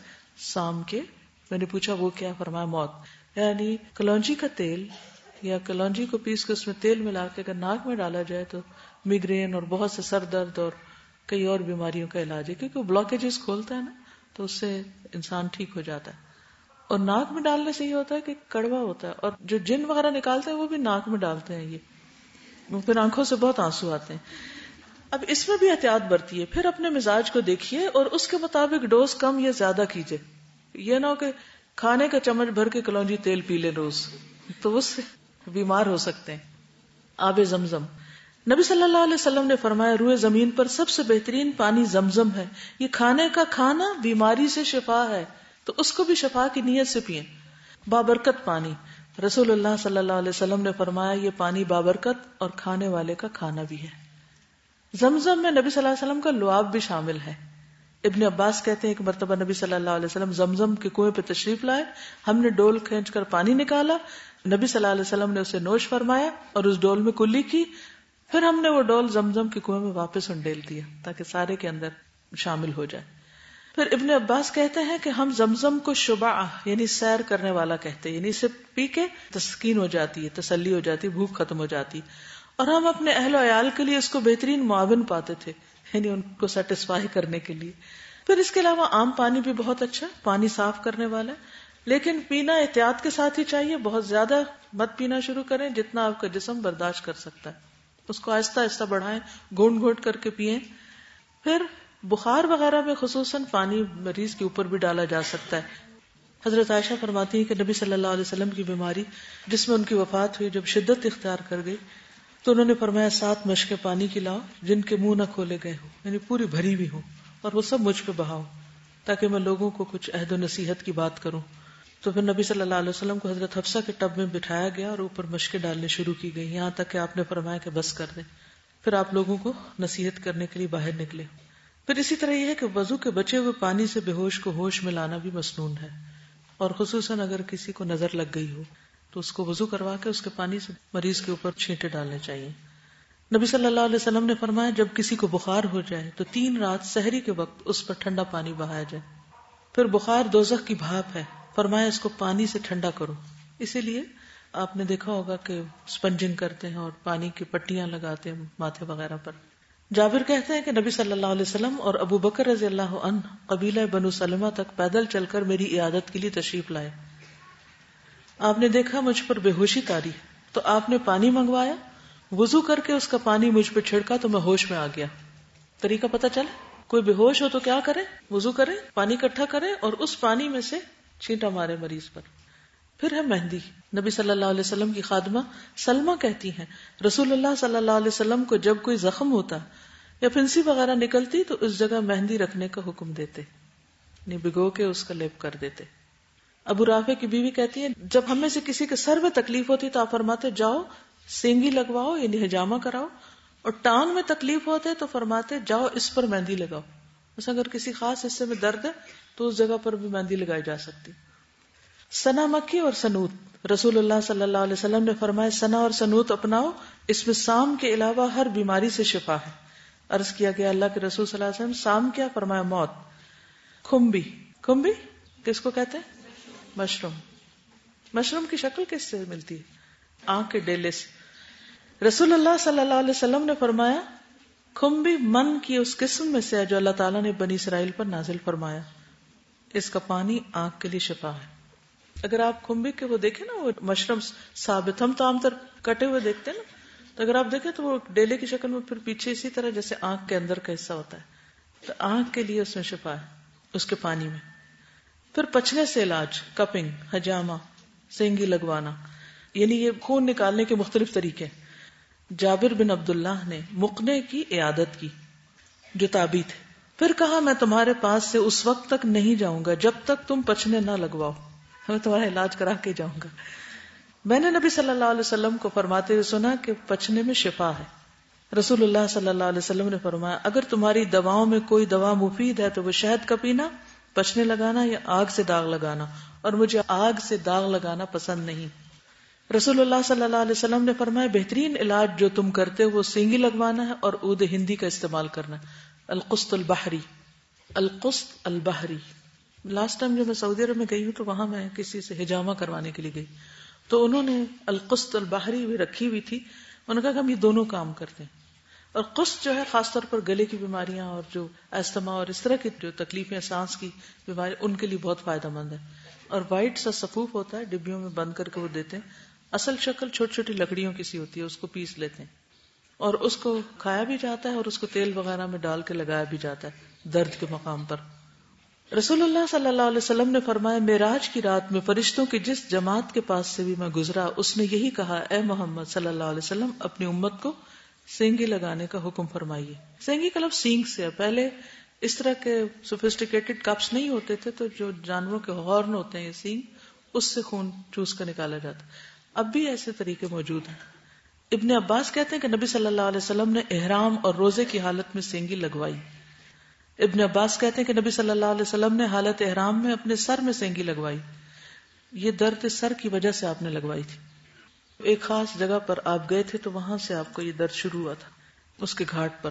Speaker 1: سام کے۔ میں نے پوچھا وہ کیا؟ فرمایا موت، یعنی کلونجی کا تیل یا کلونجی کو پیس کے اس میں تیل ملا کے اگر ناک میں ڈالا جائے تو میگرین اور بہت سے سر درد اور کئی اور بیماریوں کا علاج ہے، کیونکہ وہ بلاکیجز کھولتا ہے نا، تو اس سے انسان ٹھیک ہو جاتا ہے۔ اور ناک میں ڈالنے سے یہ ہوتا ہے کہ کڑوا ہوتا ہے، اور جو جن وغیرہ نکالتے ہیں وہ بھی ناک میں ڈالتے ہیں، یہ پھر آنکھوں سے بہت آنسو آتے ہیں۔ اب اس میں بھی احتیاط برتیے، پھر اپنے مزاج کو دیکھیے اور اس کے مطابق ڈوز کم یا زیادہ کیجیے، یہ نہ ہو کہ کھانے کا چمچ بھر کے کلونجی تیل پی لیں روز، تو اس سے بیمار ہو سکتے ہیں۔ آب زمزم، نبی صلی اللہ علیہ وسلم نے فرمایا روئے زمین پر سب سے بہترین پانی زمزم ہے، یہ کھانے کا کھانا بیماری سے شفا ہے، تو اس کو بھی شفا کی نیت سے پئیں۔ بابرکت پانی، رسول اللہ صلی اللہ علیہ وسلم نے فرمایا یہ پانی بابرکت اور کھانے والے کا کھانا بھی ہے۔ زمزم میں نبی صلی اللہ علیہ وسلم کا لعاب بھی شامل ہے۔ ابن عباس کہتے ہیں ایک مرتبہ نبی صلی اللہ علیہ وسلم زمزم کے کنویں پہ تشریف لائے، ہم نے ڈول کھینچ کر پانی نکالا، نبی صلی اللہ علیہ وسلم نے اسے نوش فرمایا اور اس ڈول میں کلی کی، پھر ہم نے وہ ڈول زمزم کے کنویں میں واپس انڈیل دیا تاکہ سارے کے اندر شامل ہو جائے۔ پھر ابن عباس کہتے ہیں کہ ہم زمزم کو شبع یعنی سیر کرنے والا کہتے ہیں، یعنی اسے پی کے تسکین ہو جاتی ہے، تسلی ہو جاتی ہے، بھوک ختم ہو جاتی، اور ہم اپنے اہل و عیال کے لیے اس کو بہترین معاون پاتے تھے، یعنی ان کو سیٹسفائی کرنے کے لیے۔ پھر اس کے علاوہ عام پانی بھی بہت اچھا، پانی صاف کرنے والا، لیکن پینا احتیاط کے ساتھ ہی چاہیے، بہت زیادہ مت پینا شروع کریں جتنا آپ کا جسم برداشت کر سکتا ہے، اس کو آہستہ آہستہ بڑھائیں، گھونٹ گھونٹ کر کے پئیں۔ پھر بخار وغیرہ میں خصوصاً پانی مریض کے اوپر بھی ڈالا جا سکتا ہے۔ حضرت عائشہ فرماتی ہیں کہ نبی صلی اللہ علیہ وسلم کی بیماری جس میں ان کی وفات ہوئی جب شدت اختیار کر گئی تو انہوں نے فرمایا 7 مشکیں پانی کی لاؤ جن کے منہ نہ کھولے گئے ہوں، یعنی پوری بھری ہوئی ہوں، اور وہ سب مجھ پہ بہاؤ تاکہ میں لوگوں کو کچھ عہد و نصیحت کی بات کروں۔ تو پھر نبی صلی اللہ علیہ وسلم کو حضرت حفصہ کے ٹب میں بٹھایا گیا اور اوپر مشکیں ڈالنے شروع کی گئی، یہاں تک کہ آپ نے فرمایا کہ بس کر دیں۔ پھر آپ لوگوں کو نصیحت کرنے کے لیے باہر نکلے۔ پھر اسی طرح یہ ہے کہ وضو کے بچے ہوئے پانی سے بے ہوش کو ہوش میں لانا بھی مسنون ہے، اور خصوصاً اگر کسی کو نظر لگ گئی ہو تو اس کو وضو کروا کے اس کے پانی سے مریض کے اوپر چھینٹے ڈالنے چاہیے۔ نبی صلی اللہ علیہ وسلم نے فرمایا جب کسی کو بخار ہو جائے تو 3 رات سحری کے وقت اس پر ٹھنڈا پانی بہایا جائے۔ پھر بخار دوزخ کی بھاپ ہے، فرمایا اس کو پانی سے ٹھنڈا کرو۔ اسی لیے آپ نے دیکھا ہوگا کہ سپنجنگ کرتے ہیں اور پانی کی پٹیاں لگاتے ہیں ماتھے وغیرہ پر۔ جابر کہتے ہیں کہ نبی صلی اللہ علیہ وسلم اور ابو بکر رضی اللہ عنہ قبیلہ بنو سلمہ تک پیدل چل کر میری عیادت کے لیے تشریف لائے۔ آپ نے دیکھا مجھ پر بے ہوشی تاری تو آپ نے پانی منگوایا، وضو کر کے اس کا پانی مجھ پہ چھڑکا تو میں ہوش میں آ گیا۔ طریقہ پتہ چلا؟ کوئی بے ہوش ہو تو کیا کرے؟ وضو کرے، پانی اکٹھا کرے اور اس پانی میں سے چھینٹا مارے مریض پر۔ پھر ہے مہندی۔ نبی صلی اللہ علیہ وسلم کی خادمہ سلمہ کہتی ہیں رسول اللہ صلی اللہ علیہ وسلم کو جب کوئی زخم ہوتا یا پھنسی وغیرہ نکلتی تو اس جگہ مہندی رکھنے کا حکم دیتے، یعنی بھگو کے اس کا لیپ کر دیتے۔ ابو رافع کی بیوی کہتی ہے جب ہم میں سے کسی کے سر میں تکلیف ہوتی تو آپ فرماتے جاؤ سینگی لگواؤ یعنی حجامہ کراؤ، اور ٹانگ میں تکلیف ہوتے تو فرماتے جاؤ اس پر مہندی لگاؤ، بس اگر کسی خاص حصے میں درد ہے تو اس جگہ پر بھی مہندی لگائی جا سکتی۔ سنا مکی اور سنوت، رسول اللہ صلی اللہ علیہ وسلم نے فرمایا سنا اور سنوت اپناؤ، اس میں سام کے علاوہ ہر بیماری سے شفا ہے۔ عرض کیا گیا اللہ کے رسول صلی اللہ علیہ وسلم سام کیا؟ فرمایا موت۔ کھمبی، کھمبی کس کو کہتے ہیں؟ مشروم۔ مشروم کی شکل کس سے ملتی ہے؟ آنکھ کے ڈیلے سے۔ رسول اللہ صلی اللہ علیہ وسلم نے فرمایا کھمبی من کی اس قسم میں سے ہے جو اللہ تعالیٰ نے بنی اسرائیل پر نازل فرمایا، اس کا پانی آنکھ کے لیے شفا ہے۔ اگر آپ کھمبی کے وہ دیکھیں نا وہ مشروم ثابت، ہم تو عام طور کٹے ہوئے دیکھتے ہیں نا، تو اگر آپ دیکھیں تو وہ ڈیلے کی شکل میں پھر پیچھے اسی طرح جیسے آنکھ کے اندر کا حصہ ہوتا ہے، تو آنکھ کے لیے اس میں شفا ہے اس کے پانی میں. پھر پچنے سے علاج، کپنگ، حجامہ، سینگی لگوانا، یعنی یہ خون نکالنے کے مختلف طریقے. جابر بن عبداللہ نے مقنے کی عیادت کی جو تابی تھے. پھر کہا میں تمہارے پاس سے اس وقت تک نہیں جاؤں گا جب تک تم پچنے نہ لگواؤ، میں تمہارا علاج کرا کے جاؤں گا. میں نے نبی صلی اللہ علیہ وسلم کو فرماتے ہوئے سنا کہ پچنے میں شفا ہے. رسول اللہ صلی اللہ علیہ وسلم نے فرمایا اگر تمہاری دواؤں میں کوئی دوا مفید ہے تو وہ شہد کا پینا، پچنے لگانا یا آگ سے داغ لگانا، اور مجھے آگ سے داغ لگانا پسند نہیں. رسول اللہ صلی اللہ علیہ وسلم نے فرمایا بہترین علاج جو تم کرتے ہو وہ سینگی لگوانا ہے اور عود ہندی کا استعمال کرنا ہے. القسط البحری، القسط البحری. لاسٹ ٹائم جو میں سعودی عرب میں گئی ہوں تو وہاں میں کسی سے حجامہ کروانے کے لیے گئی تو انہوں نے القسط البحری بھی رکھی ہوئی تھی. انہوں نے کہا کہ ہم یہ دونوں کام کرتے ہیں. اور قسط جو ہے خاص طور پر گلے کی بیماریاں اور جو استما اور اس طرح کی جو تکلیفیں، سانس کی بیماری، ان کے لیے بہت فائدہ مند ہے. اور وائٹ سا سفوف ہوتا ہے، ڈبیوں میں بند کر کے وہ دیتے ہیں. اصل شکل چھوٹی چھوٹی لکڑیوں کی سی ہوتی ہے، اس کو پیس لیتے ہیں اور اس کو کھایا بھی جاتا ہے اور اس کو تیل وغیرہ میں ڈال کے لگایا بھی جاتا ہے درد کے مقام پر. رسول اللہ صلی اللہ علیہ وسلم نے فرمایا معراج کی رات میں فرشتوں کی جس جماعت کے پاس سے بھی میں گزرا اس نے یہی کہا اے محمد صلی اللہ علیہ وسلم اپنی امت کو سینگی لگانے کا حکم فرمائیے. سینگی کا لفظ سینگ سے ہے. پہلے اس طرح کے سوفسٹیکیٹڈ کپس نہیں ہوتے تھے تو جو جانوروں کے ہارن ہوتے ہیں سینگ، اس سے خون چوس کر نکالا جاتا. اب بھی ایسے طریقے موجود ہیں. ابن عباس کہتے ہیں کہ نبی صلی اللہ علیہ وسلم نے احرام اور روزے کی حالت میں سینگی لگوائی. ابن عباس کہتے ہیں کہ نبی صلی اللہ علیہ وسلم نے حالت احرام میں اپنے سر میں سینگی لگوائی. یہ درد سر کی وجہ سے آپ نے لگوائی تھی. ایک خاص جگہ پر آپ گئے تھے تو وہاں سے آپ کو یہ درد شروع ہوا تھا، اس کے گھاٹ پر.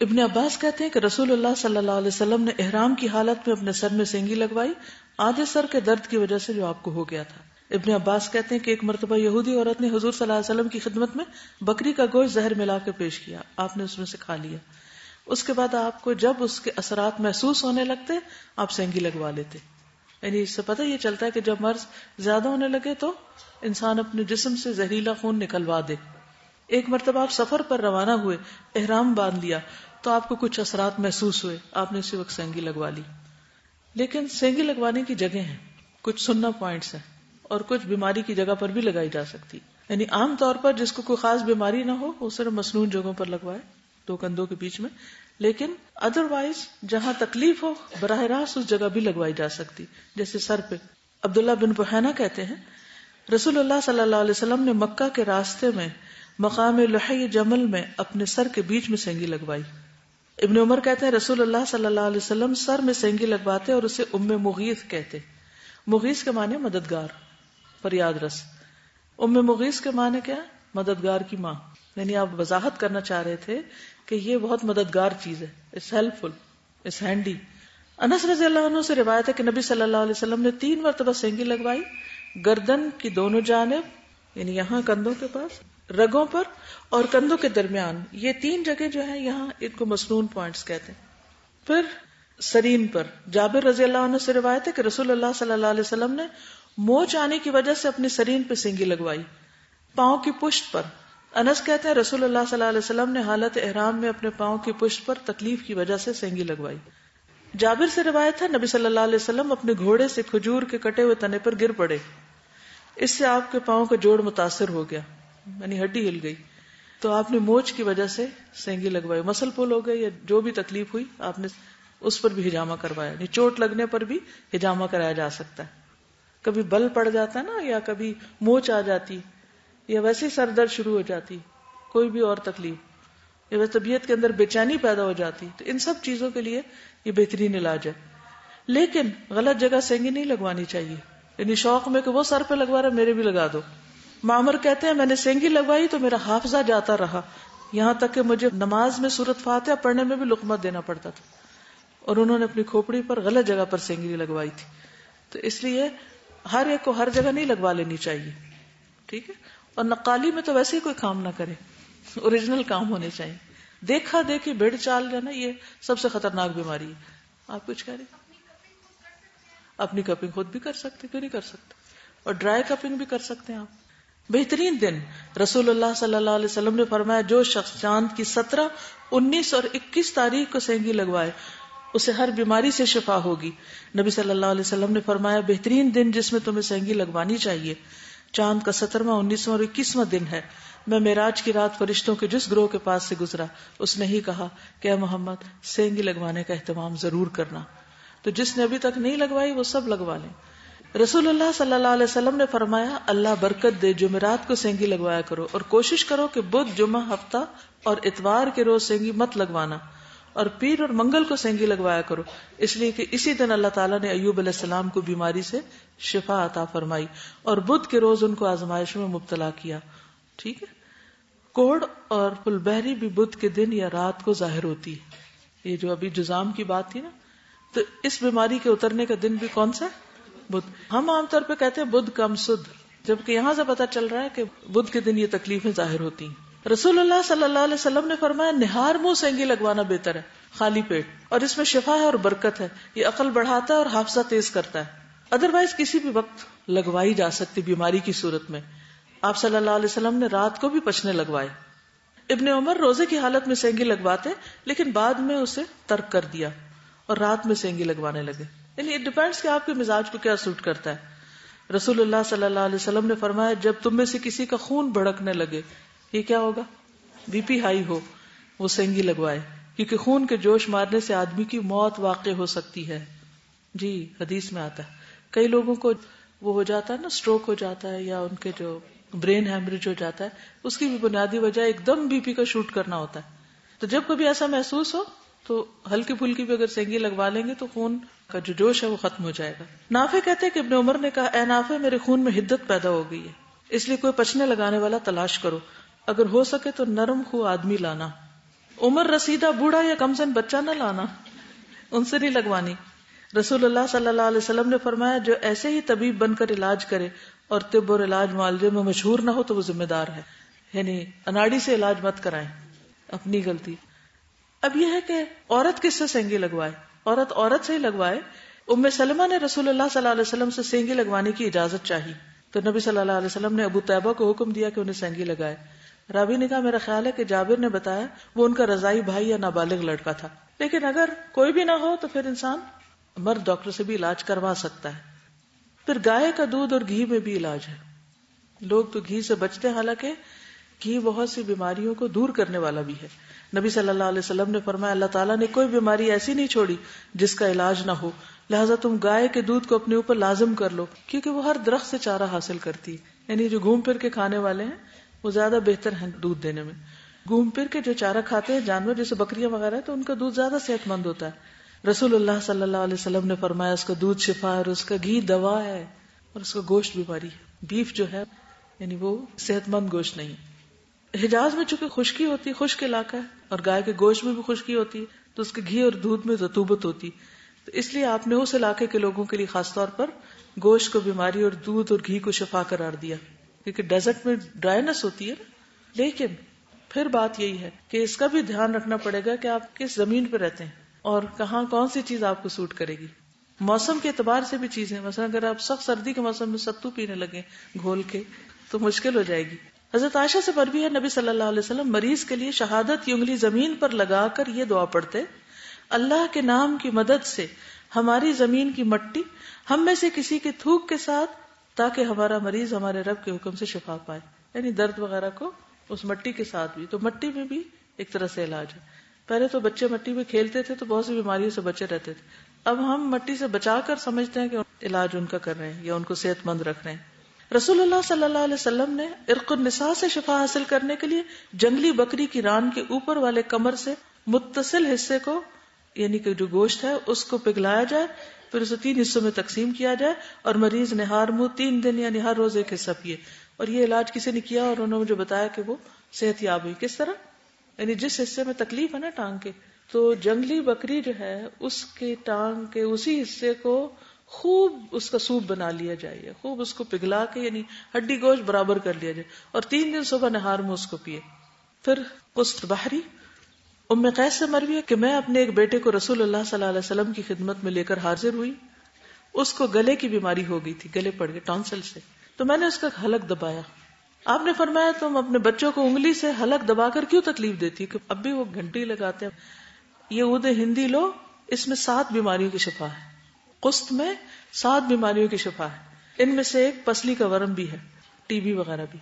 Speaker 1: ابن عباس کہتے ہیں کہ رسول اللہ صلی اللہ علیہ وسلم نے احرام کی حالت میں اپنے سر میں سینگی لگوائی آدھے سر کے درد کی وجہ سے جو آپ کو ہو گیا تھا. ابن عباس کہتے ہیں کہ ایک مرتبہ یہودی عورت نے حضور صلی اللہ علیہ وسلم کی خدمت میں بکری کا گوشت زہر ملا کے پیش کیا. آپ نے اس میں سے کھا لیا. اس کے بعد آپ کو جب اس کے اثرات محسوس ہونے لگتے آپ سینگی لگوا لیتے. یعنی اس سے پتہ یہ چلتا ہے کہ جب مرض زیادہ ہونے لگے تو انسان اپنے جسم سے زہریلا خون نکلوا دے. ایک مرتبہ آپ سفر پر روانہ ہوئے، احرام باندھ لیا تو آپ کو کچھ اثرات محسوس ہوئے، آپ نے اسی وقت سینگی لگوا لی. لیکن سینگی لگوانے کی جگہ ہیں، کچھ سننا پوائنٹس ہیں اور کچھ بیماری کی جگہ پر بھی لگائی جا سکتی. یعنی عام طور پر جس کو کوئی خاص بیماری نہ ہو وہ صرف مسنون جگہوں پر لگوائے، دو کندھوں کے بیچ میں. لیکن ادروائز جہاں تکلیف ہو براہ راست اس جگہ بھی لگوائی جا سکتی، جیسے سر پہ. عبداللہ بن بحینہ کہتے ہیں رسول اللہ صلی اللہ علیہ وسلم نے مکہ کے راستے میں مقام لحی جمل میں اپنے سر کے بیچ میں سینگی لگوائی. ابن عمر کہتے ہیں رسول اللہ صلی اللہ علیہ وسلم سر میں سینگی لگواتے اور اسے ام مغیث کہتے. مغیث کے معنی مددگار، فریاد رس. ام مغیث کے معنی کیا؟ مددگار کی ماں. یعنی آپ وضاحت کرنا چاہ رہے تھے کہ یہ بہت مددگار چیز ہے، it's helpful, it's handy. Anas رضی اللہ عنہ سے روایت ہے کہ نبی صلی اللہ علیہ وسلم نے 3 مرتبہ سینگی لگوائی، گردن کی دونوں جانب، یعنی یہاں کندھوں کے پاس، رگوں پر اور کندھوں کے درمیان. یہ 3 جگہ جو ہیں یہاں ان کو مسنون پوائنٹس کہتے ہیں. پھر سرین پر جابر رضی اللہ عنہ سے روایت ہے کہ رسول اللہ صلی اللہ علیہ وسلم نے موچ آنے کی وجہ سے اپنی سرین پہ سینگی لگوائی. پاؤں کی پشت پر انس کہتے ہیں رسول اللہ صلی اللہ علیہ وسلم نے حالت احرام میں اپنے پاؤں کی پشت پر تکلیف کی وجہ سے سینگی لگوائی. جابر سے روایت ہے نبی صلی اللہ علیہ وسلم اپنے گھوڑے سے کھجور کے کٹے ہوئے تنے پر گر پڑے، اس سے آپ کے پاؤں کا جوڑ متاثر ہو گیا، یعنی ہڈی ہل گئی، تو آپ نے موچ کی وجہ سے سینگی لگوائی. مسل پل ہو گئے یا جو بھی تکلیف ہوئی آپ نے اس پر بھی حجامہ کروایا. یعنی چوٹ لگنے پر بھی حجامہ کرایا جا سکتا ہے. کبھی بل پڑ جاتا ہے نا، یا کبھی موچ آ جاتی، یا ویسے سر درد شروع ہو جاتی، کوئی بھی اور تکلیف، یا طبیعت کے اندر بے چینی پیدا ہو جاتی، تو ان سب چیزوں کے لیے یہ بہترین علاج ہے. لیکن غلط جگہ سینگی نہیں لگوانی چاہیے. یعنی شوق میں کہ وہ سر پہ لگوا رہا میرے بھی لگا دو. معمر کہتے ہیں میں نے سینگی لگوائی تو میرا حافظہ جاتا رہا، یہاں تک کہ مجھے نماز میں سورۃ فاتحہ پڑھنے میں بھی لقمہ دینا پڑتا تھا. اور انہوں نے اپنی کھوپڑی پر غلط جگہ پر سینگی لگوائی تھی. تو اس لیے ہر ایک کو ہر جگہ نہیں لگوا لینی چاہیے، ٹھیک ہے. اور نقالی میں تو ویسے ہی کوئی کام نہ کرے، اوریجنل کام ہونے چاہیے. دیکھا دیکھی بھیڑ چال جانا یہ سب سے خطرناک بیماری ہے. آپ کچھ کہہ رہے؟ اپنی کپنگ خود بھی کر سکتے، کیوں نہیں کر سکتے؟ اور ڈرائی کپنگ بھی کر سکتے ہیں آپ. بہترین دن رسول اللہ صلی اللہ علیہ وسلم نے فرمایا جو شخص چاند کی 17, 19 اور 21 تاریخ کو سینگی لگوائے اسے ہر بیماری سے شفا ہوگی. نبی صلی اللہ علیہ وسلم نے فرمایا بہترین دن جس میں تمہیں سینگی لگوانی چاہیے چاند کا 17واں, 19واں اور 21واں دن ہے. میں معراج کی رات فرشتوں کے جس گروہ کے پاس سے گزرا اس نے ہی کہا کہ اے محمد سینگی لگوانے کا اہتمام ضرور کرنا. تو جس نے ابھی تک نہیں لگوائی وہ سب لگوا لیں. رسول اللہ صلی اللہ علیہ وسلم نے فرمایا اللہ برکت دے جمعرات کو سینگی لگوایا کرو اور کوشش کرو کہ بدھ, جمعہ, ہفتہ اور اتوار کے روز سینگی مت لگوانا اور پیر اور منگل کو سینگی لگوایا کرو, اس لیے کہ اسی دن اللہ تعالیٰ نے ایوب علیہ السلام کو بیماری سے شفا عطا فرمائی اور بدھ کے روز ان کو آزمائش میں مبتلا کیا. ٹھیک ہے. کوڑ اور پلبہری بھی بدھ کے دن یا رات کو ظاہر ہوتی ہے. یہ جو ابھی جزام کی بات تھی نا, تو اس بیماری کے اترنے کا دن بھی کون سا ہے؟ بدھ. ہم عام طور پہ کہتے ہیں بدھ کم سدھ, جبکہ یہاں سے پتا چل رہا ہے کہ بدھ کے دن یہ تکلیفیں ظاہر ہوتی ہیں. رسول اللہ صلی اللہ علیہ وسلم نے فرمایا نہار منہ سینگی لگوانا بہتر ہے, خالی پیٹ, اور اس میں شفا ہے اور برکت ہے. یہ عقل بڑھاتا ہے اور حافظہ تیز کرتا ہے. ادروائز کسی بھی وقت لگوائی جا سکتی بیماری کی صورت میں. آپ صلی اللہ علیہ وسلم نے رات کو بھی پچنے لگوائے. ابن عمر روزے کی حالت میں سینگی لگواتے لیکن بعد میں اسے ترک کر دیا اور رات میں سینگی لگوانے لگے. یعنی اٹ ڈیپینڈس کہ آپ کے مزاج کو کیا سوٹ کرتا ہے. رسول اللہ صلی اللہ علیہ وسلم نے فرمایا جب تم میں سے کسی کا خون بھڑکنے لگے, یہ کیا ہوگا, بی پی ہائی ہو, وہ سینگی لگوائے, کیونکہ خون کے جوش مارنے سے آدمی کی موت واقع ہو سکتی ہے. جی حدیث میں آتا ہے کئی لوگوں کو وہ ہو جاتا ہے نا, اسٹروک ہو جاتا ہے یا ان کے جو برین ہیمریج ہو جاتا ہے, اس کی بھی بنیادی وجہ ایک دم بی پی کا شوٹ کرنا ہوتا ہے. تو جب کبھی ایسا محسوس ہو تو ہلکی پھلکی بھی اگر سینگی لگوا لیں گے تو خون کا جو جوش ہے وہ ختم ہو جائے گا. نافع کہتے ہیں کہ ابن عمر نے کہا اے نافع میرے خون میں حدت پیدا ہو گئی ہے, اس لیے کوئی پچنے لگانے والا تلاش کرو, اگر ہو سکے تو نرم خو آدمی لانا. عمر رسیدہ بوڑھا یا کمسن بچہ نہ لانا, ان سے نہیں لگوانی. رسول اللہ صلی اللہ علیہ وسلم نے فرمایا جو ایسے ہی طبیب بن کر علاج کرے اور طب اور علاج معالجے میں مشہور نہ ہو تو وہ ذمہ دار ہے. یعنی اناڑی سے علاج مت کرائیں, اپنی غلطی. اب یہ ہے کہ عورت کس سے سینگی لگوائے, عورت سے ہی لگوائے. ام سلمہ نے رسول اللہ صلی اللہ علیہ وسلم سے سینگی لگوانے کی اجازت چاہی تو نبی صلی اللہ علیہ وسلم نے ابو طیبہ کو حکم دیا کہ انہیں سینگی لگائے. راوی نے کہا میرا خیال ہے کہ جابر نے بتایا وہ ان کا رضائی بھائی یا نابالغ لڑکا تھا, لیکن اگر کوئی بھی نہ ہو تو پھر انسان مرد ڈاکٹر سے بھی علاج کروا سکتا ہے. پھر گائے کا دودھ اور گھی میں بھی علاج ہے. لوگ تو گھی سے بچتے, حالانکہ گھی بہت سی بیماریوں کو دور کرنے والا بھی ہے. نبی صلی اللہ علیہ وسلم نے فرمایا اللہ تعالیٰ نے کوئی بیماری ایسی نہیں چھوڑی جس کا علاج نہ ہو, لہٰذا تم گائے کے دودھ کو اپنے اوپر لازم کر لو, کیونکہ وہ ہر درخت سے چارہ حاصل کرتی ہے. یعنی جو گھوم پھر کے کھانے والے ہیں وہ زیادہ بہتر ہیں دودھ دینے میں. گھوم پھر کے جو چارہ کھاتے ہیں جانور جیسے بکریاں وغیرہ تو ان کا دودھ زیادہ صحت مند ہوتا ہے. رسول اللہ صلی اللہ علیہ وسلم نے فرمایا اس کا دودھ شفا ہے اور اس کا گھی دوا ہے اور اس کا گوشت بیماری ہے. بیف جو ہے یعنی وہ صحت مند گوشت نہیں. حجاز میں چونکہ خشکی ہوتی ہے, خشک علاقہ ہے, اور گائے کے گوشت میں بھی خشکی ہوتی ہے تو اس کے گھی اور دودھ میں رطوبت ہوتی, تو اس لیے آپ نے اس علاقے کے لوگوں کے لیے خاص طور پر گوشت کو بیماری اور دودھ اور گھی کو شفا قرار دیا, کیونکہ ڈیزرٹ میں ڈرائینس ہوتی ہے. لیکن پھر بات یہی ہے کہ اس کا بھی دھیان رکھنا پڑے گا کہ آپ کس زمین پہ رہتے ہیں اور کہاں کون سی چیز آپ کو سوٹ کرے گی. موسم کے اعتبار سے بھی چیزیں, مثلا اگر آپ سخت سردی کے موسم میں ستو پینے لگے گھول کے تو مشکل ہو جائے گی. حضرت عائشہ سے مروی ہے نبی صلی اللہ علیہ وسلم مریض کے لیے شہادت کی انگلی زمین پر لگا کر یہ دعا پڑھتے اللہ کے نام کی مدد سے ہماری زمین کی مٹی ہم میں سے کسی کے تھوک کے ساتھ, تاکہ ہمارا مریض ہمارے رب کے حکم سے شفا پائے. یعنی درد وغیرہ کو اس مٹی کے ساتھ بھی, تو مٹی میں بھی ایک طرح سے علاج ہے. پہلے تو بچے مٹی میں کھیلتے تھے تو بہت سی بیماریوں سے بچے رہتے تھے, اب ہم مٹی سے بچا کر سمجھتے ہیں کہ علاج ان کا کر رہے ہیں یا ان کو صحت مند رکھ رہے ہیں. رسول اللہ صلی اللہ علیہ وسلم نے عرق النساء سے شفا حاصل کرنے کے لیے جنگلی بکری کی ران کے اوپر والے کمر سے متصل حصے کو, یعنی کہ جو گوشت ہے اس کو پگھلایا جائے, پھر اسے 3 حصوں میں تقسیم کیا جائے اور مریض نہار منہ 3 دن یعنی ہر روز ایک حصہ پیے. اور یہ علاج کسی نے کیا اور انہوں نے مجھے بتایا کہ وہ صحت یاب ہوئی. کس طرح, یعنی جس حصے میں تکلیف ہے نا ٹانگ کے, تو جنگلی بکری جو ہے اس کے ٹانگ کے اسی حصے کو خوب اس کا سوپ بنا لیا جائے, خوب اس کو پگھلا کے یعنی ہڈی گوشت برابر کر لیا جائے اور 3 دن صبح نہار میں اس کو پیے. پھر قسط بحری ام قیس سے مروی ہے کہ میں اپنے ایک بیٹے کو رسول اللہ صلی اللہ علیہ وسلم کی خدمت میں لے کر حاضر ہوئی. اس کو گلے کی بیماری ہو گئی تھی, گلے پڑ گئے ٹانسل سے, تو میں نے اس کا حلق دبایا آپ نے فرمایا تم اپنے بچوں کو انگلی سے حلق دبا کر کیوں تکلیف دیتی کہ اب بھی وہ گھنٹی لگاتے ہیں. یہ عود ہندی لو، اس میں 7 بیماریوں کی شفا ہے. قسط میں 7 بیماریوں کی شفا ہے. ان میں سے ایک پسلی کا ورم بھی ہے، ٹی بی وغیرہ بھی.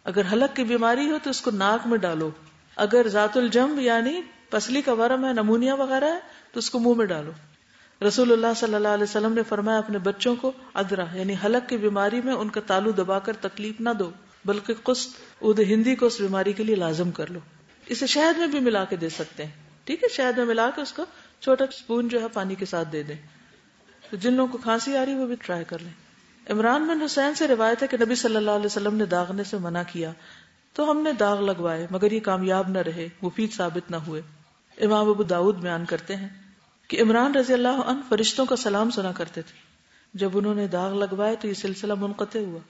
Speaker 1: اگر حلق کی بیماری ہو تو اس کو ناک میں ڈالو. اگر ذات الجنب یعنی پسلی کا ورم ہے، نمونیا وغیرہ ہے تو اس کو منہ میں ڈالو. رسول اللہ صلی اللہ علیہ وسلم نے فرمایا اپنے بچوں کو ادرا یعنی حلق کی بیماری میں ان کا تالو دبا کر تکلیف نہ دو، بلکہ قسط عود ہندی کو اس بیماری کے لیے لازم کر لو. اسے شہد میں بھی ملا کے دے سکتے ہیں. ٹھیک ہے، شہد میں ملا کے اس کو چھوٹا اسپون جو ہے پانی کے ساتھ دے دیں. تو جن لوگوں کو کھانسی آ رہی وہ بھی ٹرائی کر لیں. عمران بن حسین سے روایت ہے کہ نبی صلی اللہ علیہ وسلم نے داغنے سے منع کیا تو ہم نے داغ لگوائے مگر یہ کامیاب نہ رہے، مفید ثابت نہ ہوئے. امام ابو داؤد بیان کرتے ہیں کہ عمران رضی اللہ عنہ فرشتوں کا سلام سنا کرتے تھے. جب انہوں نے داغ لگوائے تو یہ سلسلہ منقطع ہوا،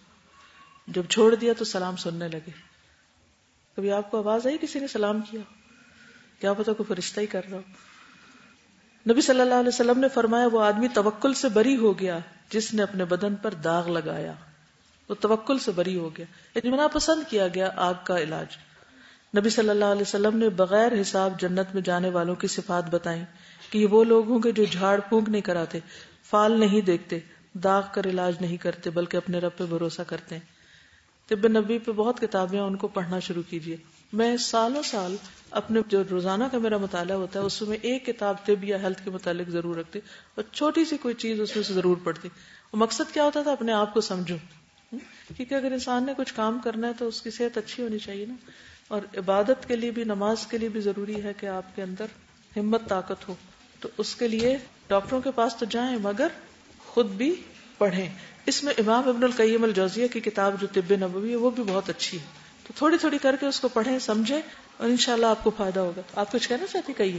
Speaker 1: جب چھوڑ دیا تو سلام سننے لگے. کبھی آپ کو آواز آئی کسی نے سلام کیا؟ کیا پتا کوئی فرشتہ ہی کر رہا ہو. نبی صلی اللہ علیہ وسلم نے فرمایا وہ آدمی توکل سے بری ہو گیا جس نے اپنے بدن پر داغ لگایا. وہ توکل سے بری ہو گیا، یعنی ناپسند کیا گیا آگ کا علاج. نبی صلی اللہ علیہ وسلم نے بغیر حساب جنت میں جانے والوں کی صفات بتائیں کہ یہ وہ لوگ ہوں گے جو جھاڑ پھونک نہیں کراتے، فال نہیں دیکھتے، داغ کر علاج نہیں کرتے بلکہ اپنے رب پہ بھروسہ کرتے ہیں. طب نبی پہ بہت کتابیں ہیں، ان کو پڑھنا شروع کیجیے. میں سالوں سال اپنے جو روزانہ کا میرا مطالعہ ہوتا ہے اس میں ایک کتاب طب یا ہیلتھ کے متعلق ضرور رکھتی اور چھوٹی سی کوئی چیز اس میں سے ضرور پڑھتی. اور مقصد کیا ہوتا تھا؟ اپنے آپ کو سمجھوں، کیونکہ اگر انسان نے کچھ کام کرنا ہے تو اس کی صحت اچھی ہونی چاہیے نا. اور عبادت کے لیے بھی، نماز کے لیے بھی ضروری ہے کہ آپ کے اندر ہمت طاقت ہو. تو اس کے لیے ڈاکٹروں کے پاس تو جائیں مگر خود بھی پڑھیں. اس میں امام ابن القیم الجوزیہ کی کتاب جو طب نبوی ہے وہ بھی بہت اچھی ہے. تو تھوڑی تھوڑی کر کے اس کو پڑھیں، سمجھیں اور انشاءاللہ آپ کو فائدہ ہوگا. آپ کچھ کہنا چاہتی؟ کہیے.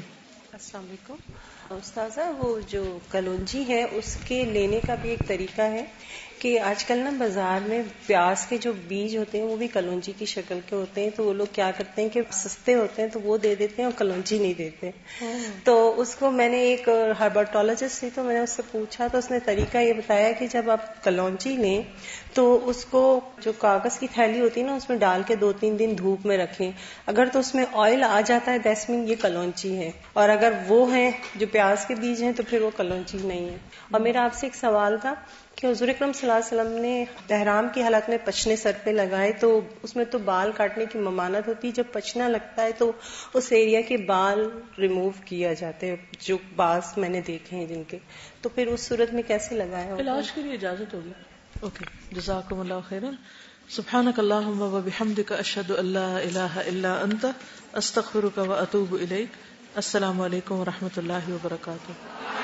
Speaker 6: السلام علیکم استاذہ. وہ جو کلونجی ہے اس کے لینے کا بھی ایک طریقہ ہے کہ آج کل نا بازار میں پیاز کے جو بیج ہوتے ہیں وہ بھی کلونجی کی شکل کے ہوتے ہیں. تو وہ لوگ کیا کرتے ہیں کہ سستے ہوتے ہیں تو وہ دے دیتے ہیں اور کلونجی نہیں دیتے. تو اس کو میں نے ایک ہربرٹولوجسٹ تھی تو میں نے اس سے پوچھا تو اس نے طریقہ یہ بتایا کہ جب آپ کلونجی لیں تو اس کو جو کاغذ کی تھیلی ہوتی ہے نا اس میں ڈال کے 2-3 دن دھوپ میں رکھیں. اگر تو اس میں آئل آ جاتا ہے دیٹس مین یہ کلونجی ہے، اور اگر وہ ہیں جو پیاز کے بیج ہیں تو پھر وہ کلونجی نہیں ہے. اور میرا آپ سے ایک سوال تھا کہ حضور اکرم صلی اللہ علیہ وسلم نے احرام کی حالت میں پچنے سر پہ لگائے تو اس میں تو بال کاٹنے کی ممانعت ہوتی ہے. جب پچنا لگتا ہے تو اس ایریا کے بال ریموو کیا جاتے ہیں، جو بعض میں نے دیکھے ہیں جن کے، تو پھر اس صورت میں کیسے لگایا؟
Speaker 1: علاج کے لیے اجازت ہوگی. اوکے، جزاکم اللہ خیرا. سبحانک اللہم و بحمدک، اشہد ان لا الہ الا انت، استغفرک و اتوب الیک. السلام علیکم و رحمۃ اللہ وبرکاتہ.